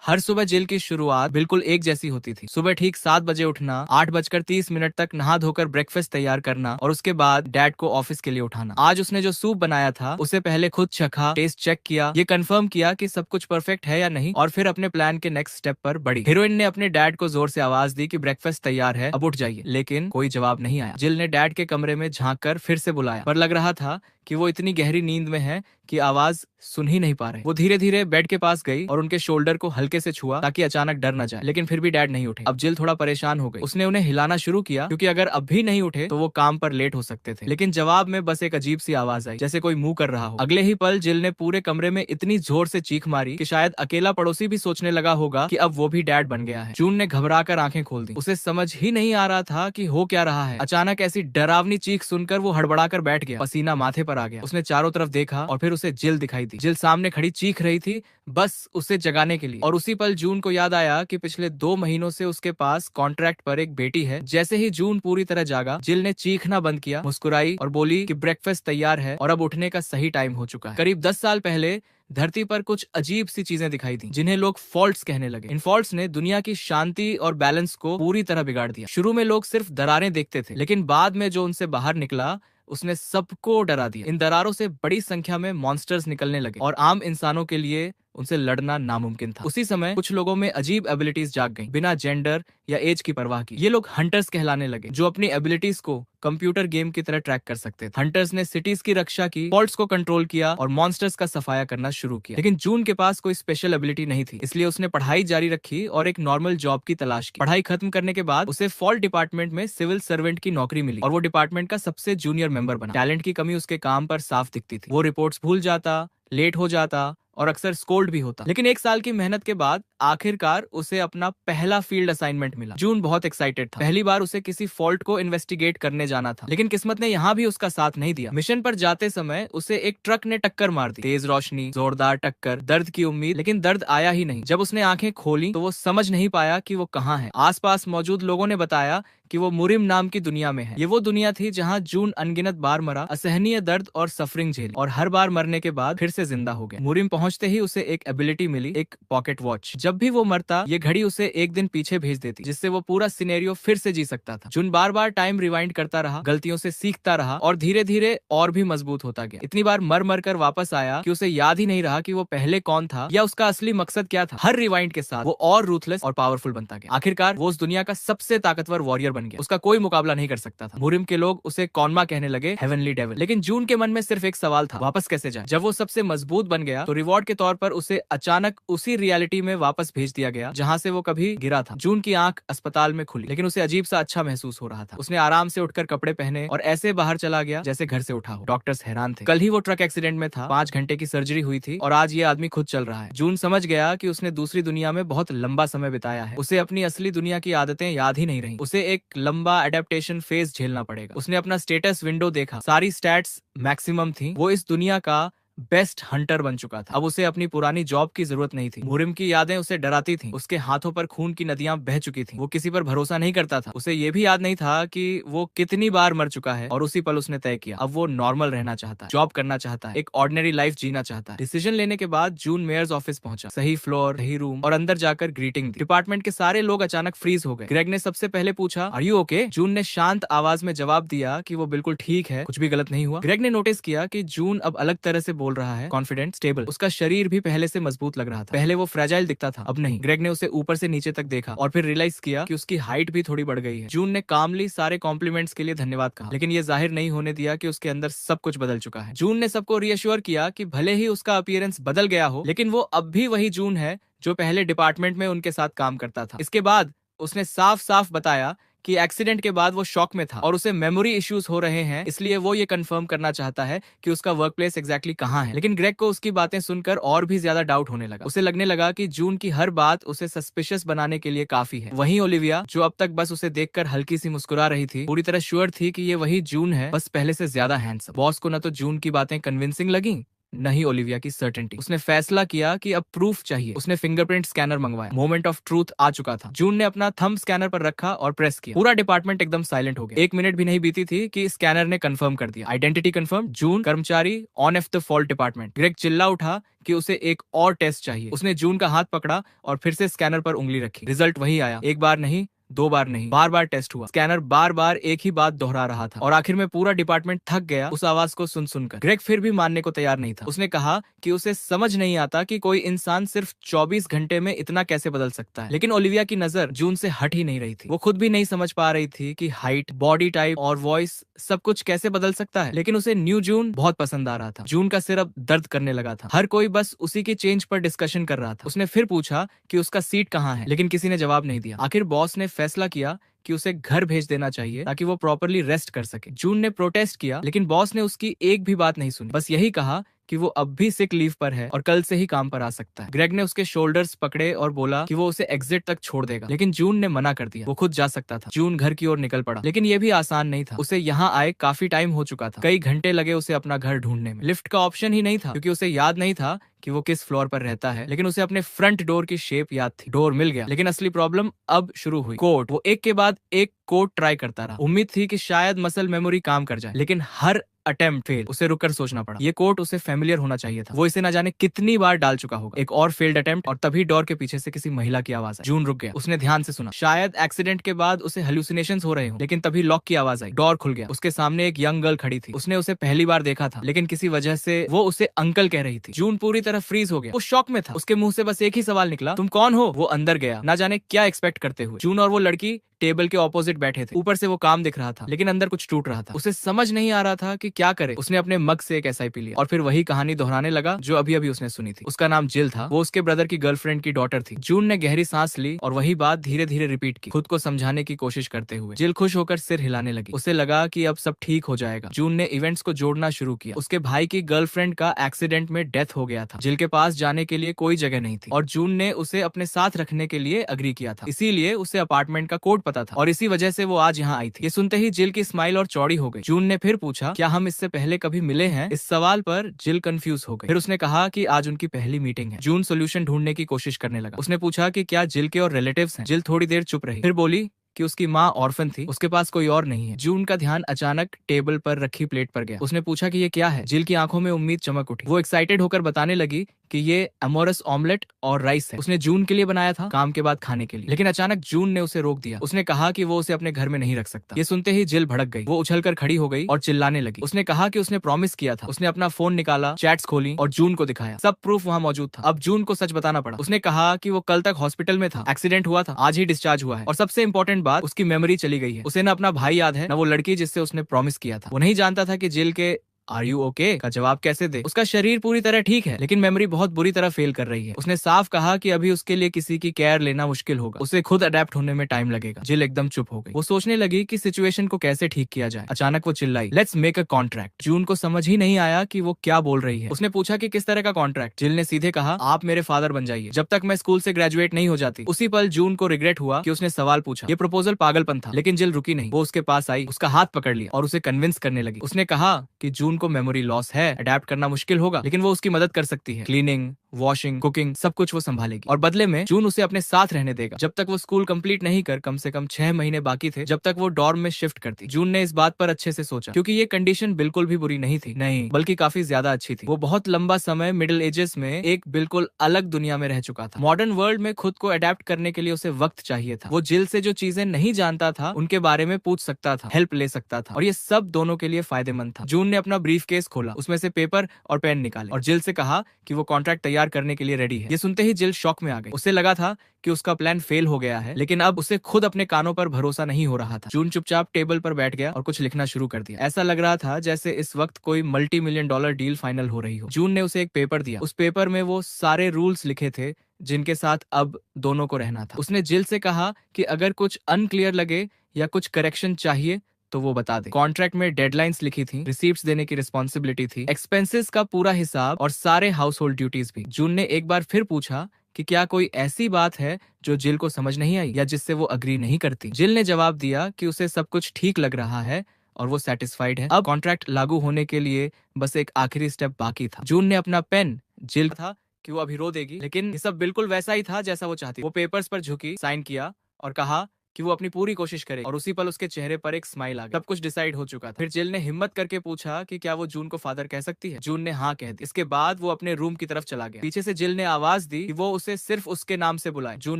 हर सुबह जिल की शुरुआत बिल्कुल एक जैसी होती थी। सुबह ठीक 7 बजे उठना, 8:30 तक नहा धोकर ब्रेकफास्ट तैयार करना और उसके बाद डैड को ऑफिस के लिए उठाना। आज उसने जो सूप बनाया था उसे पहले खुद चखा, टेस्ट चेक किया, ये कंफर्म किया कि सब कुछ परफेक्ट है या नहीं, और फिर अपने प्लान के नेक्स्ट स्टेप पर बढ़ी। हीरोइन ने अपने डैड को जोर से आवाज दी कि ब्रेकफास्ट तैयार है, अब उठ जाइए, लेकिन कोई जवाब नहीं आया। जिल ने डैड के कमरे में झांक कर फिर से बुलाया, पर लग रहा था कि वो इतनी गहरी नींद में है कि आवाज सुन ही नहीं पा रहे। वो धीरे धीरे बेड के पास गई और उनके शोल्डर को हल्के से छुआ ताकि अचानक डर न जाए, लेकिन फिर भी डैड नहीं उठे। अब जिल थोड़ा परेशान हो गई। उसने उन्हें हिलाना शुरू किया क्योंकि अगर अब भी नहीं उठे तो वो काम पर लेट हो सकते थे, लेकिन जवाब में बस एक अजीब सी आवाज आई, जैसे कोई मुंह कर रहा हो। अगले ही पल जिल ने पूरे कमरे में इतनी जोर से चीख मारी कि शायद अकेला पड़ोसी भी सोचने लगा होगा कि अब वो भी डैड बन गया है। जून ने घबराकर आंखें खोल दी। उसे समझ ही नहीं आ रहा था कि हो क्या रहा है। अचानक ऐसी डरावनी चीख सुनकर वो हड़बड़ाकर बैठ गया, पसीना माथे पर आ गया। उसने चारों तरफ देखा और फिर उसे जिल दिखाई दी। जिल सामने खड़ी चीख रही थी, बस उसे जगाने के लिए। और उसी पल जून को याद आया कि पिछले 2 महीनों से उसके पास कॉन्ट्रैक्ट पर एक बेटी है। जैसे ही जून पूरी तरह जागा, जिल ने चीखना बंद किया, मुस्कुराई और बोली कि ब्रेकफास्ट तैयार है और अब उठने का सही टाइम हो चुका है। करीब 10 साल पहले धरती पर कुछ अजीब सी चीजें दिखाई दी, जिन्हें लोग फॉल्ट्स कहने लगे। इन फॉल्ट्स ने दुनिया की शांति और बैलेंस को पूरी तरह बिगाड़ दिया। शुरू में लोग सिर्फ दरारें देखते थे, लेकिन बाद में जो उनसे बाहर निकला उसने सबको डरा दिया। इन दरारों से बड़ी संख्या में मॉन्स्टर्स निकलने लगे और आम इंसानों के लिए उनसे लड़ना नामुमकिन था। उसी समय कुछ लोगों में अजीब एबिलिटीज जाग गईं, बिना जेंडर या एज की परवाह की। ये लोग हंटर्स कहलाने लगे, जो अपनी एबिलिटीज को कंप्यूटर गेम की तरह ट्रैक कर सकते थे। हंटर्स ने सिटीज की रक्षा की, फॉल्ट्स को कंट्रोल किया और मॉन्स्टर्स का सफाया करना शुरू किया। लेकिन जून के पास कोई स्पेशल एबिलिटी नहीं थी, इसलिए उसने पढ़ाई जारी रखी और एक नॉर्मल जॉब की तलाश की। पढ़ाई खत्म करने के बाद उसे फॉल्ट डिपार्टमेंट में सिविल सर्वेंट की नौकरी मिली और वो डिपार्टमेंट का सबसे जूनियर मेंबर बना। टैलेंट की कमी उसके काम पर साफ दिखती थी। वो रिपोर्ट्स भूल जाता, लेट हो जाता और अक्सर स्कोल्ड भी होता। लेकिन 1 साल की मेहनत के बाद आखिरकार उसे अपना पहला फील्ड असाइनमेंट मिला। जून बहुत एक्साइटेड था। पहली बार उसे किसी फॉल्ट को इन्वेस्टिगेट करने जाना था, लेकिन किस्मत ने यहाँ भी उसका साथ नहीं दिया। मिशन पर जाते समय उसे एक ट्रक ने टक्कर मार दी। तेज रोशनी, जोरदार टक्कर, दर्द की उम्मीद, लेकिन दर्द आया ही नहीं। जब उसने आंखें खोली तो वो समझ नहीं पाया कि वो कहाँ है। आसपास मौजूद लोगों ने बताया कि वो मुरिम नाम की दुनिया में है। ये वो दुनिया थी जहाँ जून अनगिनत बार मरा, असहनीय दर्द और सफरिंग झेली और हर बार मरने के बाद फिर से जिंदा हो गया। मुरिम पहुंचते ही उसे एक एबिलिटी मिली, एक पॉकेट वॉच। जब भी वो मरता ये घड़ी उसे एक दिन पीछे भेज देती, जिससे वो पूरा सिनेरियो फिर से जी सकता था। जून बार बार टाइम रिवाइंड करता रहा, गलतियों से सीखता रहा और धीरे धीरे और भी मजबूत होता गया। इतनी बार मर मर कर वापस आया कि उसे याद ही नहीं रहा कि वो पहले कौन था या उसका असली मकसद क्या था। हर रिवाइंड के साथ वो और रूथलेस और पावरफुल बनता गया। आखिरकार वो उस दुनिया का सबसे ताकतवर वॉरियर बन गया। उसका कोई मुकाबला नहीं कर सकता था। मुरिम के लोग उसे कॉन्मा कहने लगे, हेवनली डेविल। लेकिन जून के मन में सिर्फ एक सवाल था, वापस कैसे जाए। जब वो सबसे मजबूत बन गया तो रिवॉर्ड के तौर पर उसे अचानक उसी रियलिटी में वापस भेज दिया गया जहां से वो कभी गिरा था। जून की आंख अस्पताल में खुली, लेकिन उसे अजीब सा अच्छा महसूस हो रहा था। उसने आराम से उठकर कपड़े पहने और ऐसे बाहर चला गया जैसे घर से उठा हो। डॉक्टर्स हैरान थे। कल ही वो ट्रक एक्सीडेंट में था, 5 घंटे की सर्जरी हुई थी और आज ये आदमी खुद चल रहा है। जून समझ गया कि उसने दूसरी दुनिया में बहुत लंबा समय बिताया है। उसे अपनी असली दुनिया की आदतें याद ही नहीं रही। उसे एक लंबा एडेप्टेशन फेज झेलना पड़ेगा। उसने अपना स्टेटस विंडो देखा, सारी स्टैट्स मैक्सिमम थी। वो इस दुनिया का बेस्ट हंटर बन चुका था। अब उसे अपनी पुरानी जॉब की जरूरत नहीं थी। मुरिम की यादें उसे डराती थीं। उसके हाथों पर खून की नदियां बह चुकी थीं। वो किसी पर भरोसा नहीं करता था। उसे ये भी याद नहीं था कि वो कितनी बार मर चुका है। और उसी पल उसने तय किया, अब वो नॉर्मल रहना चाहता है, जॉब करना चाहता है, एक ऑर्डिनरी लाइफ जीना चाहता है। डिसीजन लेने के बाद जून मेयर्स ऑफिस पहुंचा। सही फ्लोर, सही रूम और अंदर जाकर ग्रीटिंग दी। डिपार्टमेंट के सारे लोग अचानक फ्रीज हो गए। ग्रेग ने सबसे पहले पूछा, आर यू ओके? जून ने शांत आवाज में जवाब दिया कि वो बिल्कुल ठीक है, कुछ भी गलत नहीं हुआ। ग्रेग ने नोटिस किया कि जून अब अलग तरह से बोल रहा है, कॉन्फिडेंट, स्टेबल। उसका शरीर भी पहले से मजबूत लग रहा था। पहले वो फ्रेजाइल दिखता था, अब नहीं। ग्रेग ने उसे ऊपर से नीचे तक देखा और फिर रियलाइज किया कि उसकी हाइट भी थोड़ी बढ़ गई है। जून ने कामली सारे कॉम्प्लीमेंट्स के लिए धन्यवाद कहा, लेकिन ये जाहिर नहीं होने दिया कि उसके अंदर सब कुछ बदल चुका है। जून ने सबको रियश्योर किया कि भले ही उसका अपीयरेंस बदल गया हो, लेकिन वो अब भी वही जून है जो पहले डिपार्टमेंट में उनके साथ काम करता था। इसके बाद उसने साफ साफ बताया कि एक्सीडेंट के बाद वो शॉक में था और उसे मेमोरी इश्यूज हो रहे हैं, इसलिए वो ये कंफर्म करना चाहता है कि उसका वर्क प्लेस एग्जैक्टली कहाँ है। लेकिन ग्रेग को उसकी बातें सुनकर और भी ज्यादा डाउट होने लगा। उसे लगने लगा कि जून की हर बात उसे सस्पिशियस बनाने के लिए काफी है। वहीं ओलिविया, जो अब तक बस उसे देखकर हल्की सी मुस्कुरा रही थी, पूरी तरह श्योर थी कि ये वही जून है, बस पहले से ज्यादा हैंडसम। बॉस को न तो जून की बातें कन्विंसिंग लगी नहीं ओलिविया की सर्टेनिटी। उसने फैसला किया कि अब प्रूफ चाहिए। उसने फिंगरप्रिंट स्कैनर मंगवाया। मोमेंट ऑफ ट्रूथ आ चुका था। जून ने अपना थंब स्कैनर पर रखा और प्रेस किया। पूरा डिपार्टमेंट एकदम साइलेंट हो गया। 1 मिनट भी नहीं बीती थी कि स्कैनर ने कंफर्म कर दिया, आइडेंटिटी कंफर्म, जून कर्मचारी on off the fault department. Greg चिल्ला उठा कि उसे एक और टेस्ट चाहिए। उसने जून का हाथ पकड़ा और फिर से स्कैनर पर उंगली रखी। रिजल्ट वही आया। एक बार नहीं, 2 बार नहीं, बार बार टेस्ट हुआ। स्कैनर बार बार एक ही बात दोहरा रहा था और आखिर में पूरा डिपार्टमेंट थक गया उस आवाज को सुन सुनकर। ग्रेग फिर भी मानने को तैयार नहीं था। उसने कहा कि उसे समझ नहीं आता कि कोई इंसान सिर्फ 24 घंटे में इतना कैसे बदल सकता है। लेकिन ओलिविया की नजर जून से हट ही नहीं रही थी। वो खुद भी नहीं समझ पा रही थी कि हाइट, बॉडी टाइप और वॉइस सब कुछ कैसे बदल सकता है। लेकिन उसे न्यू जून बहुत पसंद आ रहा था। जून का सिर अब दर्द करने लगा था। हर कोई बस उसी के चेंज पर डिस्कशन कर रहा था। उसने फिर पूछा कि उसका सीट कहाँ है, लेकिन किसी ने जवाब नहीं दिया। आखिर बॉस ने फैसला किया कि उसे घर भेज देना चाहिए ताकि वो प्रॉपर्ली रेस्ट कर सके। जून ने प्रोटेस्ट किया, लेकिन बॉस ने उसकी एक भी बात नहीं सुनी। बस यही कहा कि वो अब भी सिक लीव पर है और कल से ही काम पर आ सकता है। ग्रेग ने उसके शोल्डर्स पकड़े और बोला कि वो उसे एग्जिट तक छोड़ देगा, लेकिन जून ने मना कर दिया। वो खुद जा सकता था। जून घर की ओर निकल पड़ा, लेकिन ये भी आसान नहीं था। उसे यहाँ आए काफी टाइम हो चुका था। कई घंटे लगे उसे अपना घर ढूंढने में। लिफ्ट का ऑप्शन ही नहीं था क्योंकि उसे याद नहीं था कि वो किस फ्लोर पर रहता है, लेकिन उसे अपने फ्रंट डोर की शेप याद थी। डोर मिल गया, लेकिन असली प्रॉब्लम अब शुरू हुई। कोड। वो एक के बाद एक कोड ट्राई करता रहा। उम्मीद थी कि शायद मसल मेमोरी काम कर जाए, लेकिन हर अटेम्प्ट फेल। उसे रुककर सोचना पड़ा। ये कोड उसे फेमिलियर होना चाहिए था। वो इसे न जाने कितनी बार डाल चुका होगा। एक और फेल्ड अटेम्प्ट और तभी डोर के पीछे से किसी महिला की आवाज आई। जून रुक गया। उसने ध्यान से सुना। शायद एक्सीडेंट के बाद उसे हेलुसिनेशंस हो रहे हो, लेकिन तभी लॉक की आवाज आई। डोर खुल गया। उसके सामने एक यंग गर्ल खड़ी थी। उसने उसे पहली बार देखा था, लेकिन किसी वजह से वो उसे अंकल कह रही थी। जून पूरी तरह फ्रीज हो गया। वो शॉक में था। उसके मुंह से बस एक ही सवाल निकला, तुम कौन हो? वो अंदर गया, ना जाने क्या एक्सपेक्ट करते हुए। जून और वो लड़की टेबल के ऑपोजिट बैठे थे। ऊपर से वो काम दिख रहा था, लेकिन अंदर कुछ टूट रहा था। उसे समझ नहीं आ रहा था कि क्या करे। उसने अपने मग से एक एसआई पी लिया और फिर वही कहानी दोहराने लगा जो अभी अभी उसने सुनी थी। उसका नाम जिल था। वो उसके ब्रदर की गर्लफ्रेंड की डॉटर थी। जून ने गहरी सांस ली और वही बात धीरे धीरे रिपीट की, खुद को समझाने की कोशिश करते हुए। जिल खुश होकर सिर हिलाने लगी। उसे लगा कि अब सब ठीक हो जाएगा। जून ने इवेंट्स को जोड़ना शुरू किया। उसके भाई की गर्लफ्रेंड का एक्सीडेंट में डेथ हो गया था। जिल के पास जाने के लिए कोई जगह नहीं थी और जून ने उसे अपने साथ रखने के लिए अग्री किया था। इसीलिए उसे अपार्टमेंट का कोड पता था और इसी वजह से वो आज यहाँ आई थी। ये सुनते ही जिल की स्माइल और चौड़ी हो गई। जून ने फिर पूछा, क्या हम इससे पहले कभी मिले हैं? इस सवाल पर जिल कंफ्यूज हो गई। फिर उसने कहा कि आज उनकी पहली मीटिंग है। जून सोल्यूशन ढूंढने की कोशिश करने लगा। उसने पूछा कि क्या जिल के और रिलेटिव्स हैं? जिल थोड़ी देर चुप रही, फिर बोली कि उसकी माँ ऑर्फन थी, उसके पास कोई और नहीं है। जून का ध्यान अचानक टेबल पर रखी प्लेट पर गया। उसने पूछा कि ये क्या है? जिल की आंखों में उम्मीद चमक उठी। वो एक्साइटेड होकर बताने लगी कि ये अमोरस ऑमलेट और राइस है। उसने जून के लिए बनाया था, काम के बाद खाने के लिए। लेकिन अचानक जून ने उसे रोक दिया। उसने कहा कि वो उसे अपने घर में नहीं रख सकता। ये सुनते ही जिल भड़क गई। वो उछलकर खड़ी हो गई और चिल्लाने लगी। उसने कहा कि उसने प्रॉमिस किया था। उसने अपना फोन निकाला, चैट्स खोली और जून को दिखाया। सब प्रूफ वहाँ मौजूद था। अब जून को सच बताना पड़ा। उसने कहा कि वो कल तक हॉस्पिटल में था, एक्सीडेंट हुआ था, आज ही डिस्चार्ज हुआ है और सबसे इंपॉर्टेंट बात, उसकी मेमोरी चली गई है। उसे न अपना भाई याद है, न वो लड़की जिससे उसने प्रॉमिस किया था। वो नहीं जानता था कि जिल के आर यू ओके का जवाब कैसे दे। उसका शरीर पूरी तरह ठीक है, लेकिन मेमोरी बहुत बुरी तरह फेल कर रही है। उसने साफ कहा कि अभी उसके लिए किसी की केयर लेना मुश्किल होगा। उसे खुद अडेप्ट होने में टाइम लगेगा। जिल एकदम चुप हो गई। वो सोचने लगी कि सिचुएशन को कैसे ठीक किया जाए। अचानक वो चिल्लाई, लेट्स मेक अ कॉन्ट्रैक्ट। जून को समझ ही नहीं आया कि वो क्या बोल रही है। उसने पूछा कि किस तरह का कॉन्ट्रैक्ट। जिल ने सीधे कहा, आप मेरे फादर बन जाइए जब तक मैं स्कूल से ग्रेजुएट नहीं हो जाती। उसी पल जून को रिग्रेट हुआ कि उसने सवाल पूछा। ये प्रपोजल पागलपन था, लेकिन जिल रुकी नहीं। वो उसके पास आई, उसका हाथ पकड़ लिया और उसे कन्विंस करने लगी। उसने कहा कि जून को मेमोरी लॉस है, अडेप्ट करना मुश्किल होगा, लेकिन वो उसकी मदद कर सकती है। क्लीनिंग, वॉशिंग, कुकिंग, सब कुछ वो संभालेगी और बदले में जून उसे अपने साथ रहने देगा जब तक वो स्कूल कंप्लीट नहीं कर। कम से कम 6 महीने बाकी थे जब तक वो डॉर्म में शिफ्ट करती। जून ने इस बात पर अच्छे से सोचा क्योंकि ये कंडीशन बिल्कुल भी बुरी नहीं थी, नहीं बल्कि काफी ज्यादा अच्छी थी। वो बहुत लंबा समय मिडिल एजेस में एक बिल्कुल अलग दुनिया में रह चुका था। मॉडर्न वर्ल्ड में खुद को अडेप्ट करने के लिए उसे वक्त चाहिए था। वो जिल से जो चीजें नहीं जानता था उनके बारे में पूछ सकता था, हेल्प ले सकता था और ये सब दोनों के लिए फायदेमंद था। जून ने अपना ब्रीफ केस खोला, उसमें से पेपर और पेन निकाले और जिल से कहा कि वो कॉन्ट्रैक्ट तैयार करने के लिए रेडी है। ये सुनते ही जिल शॉक में आ गई। उसे लगा था कि उसका प्लान फेल हो गया है, लेकिन अब उसे खुद अपने कानों पर भरोसा नहीं हो रहा था। जून चुपचाप टेबल पर बैठ गया और कुछ लिखना शुरू कर दिया। ऐसा लग रहा था जैसे इस वक्त कोई $multi-million डील फाइनल हो रही हो। जून ने उसे एक पेपर दिया। उस पेपर में वो सारे रूल्स लिखे थे जिनके साथ अब दोनों को रहना था। उसने जिल से कहा कि अगर कुछ अनक्लियर लगे या कुछ करेक्शन चाहिए तो वो बता दे। कॉन्ट्रैक्ट में डेडलाइंस लिखी थी, रिसीप्ट्स देने की रिस्पॉन्सिबिलिटी थी, एक्सपेंसेस का पूरा हिसाब और सारे हाउस होल्ड ड्यूटीज भी। जून ने एक बार फिर पूछा कि क्या कोई ऐसी बात है जो जिल को समझ नहीं आई या जिससे वो अग्री नहीं करती। जिल ने जवाब दिया कि उसे सब कुछ ठीक लग रहा है, और वो सेटिस्फाइड है। अब कॉन्ट्रैक्ट लागू होने के लिए बस एक आखिरी स्टेप बाकी था। जून ने अपना पेन जिल था कि वो अभी रो देगी, लेकिन ये सब बिल्कुल वैसा ही था जैसा वो चाहती। वो पेपर्स पर झुकी, साइन किया और कहा कि वो अपनी पूरी कोशिश करे, और उसी पल उसके चेहरे पर एक स्माइल आ गई। सब कुछ डिसाइड हो चुका था। फिर जिल ने हिम्मत करके पूछा कि क्या वो जून को फादर कह सकती है। जून ने हाँ कह दी। इसके बाद वो अपने रूम की तरफ चला गया। पीछे से जिल ने आवाज दी कि वो उसे सिर्फ उसके नाम से बुलाए। जून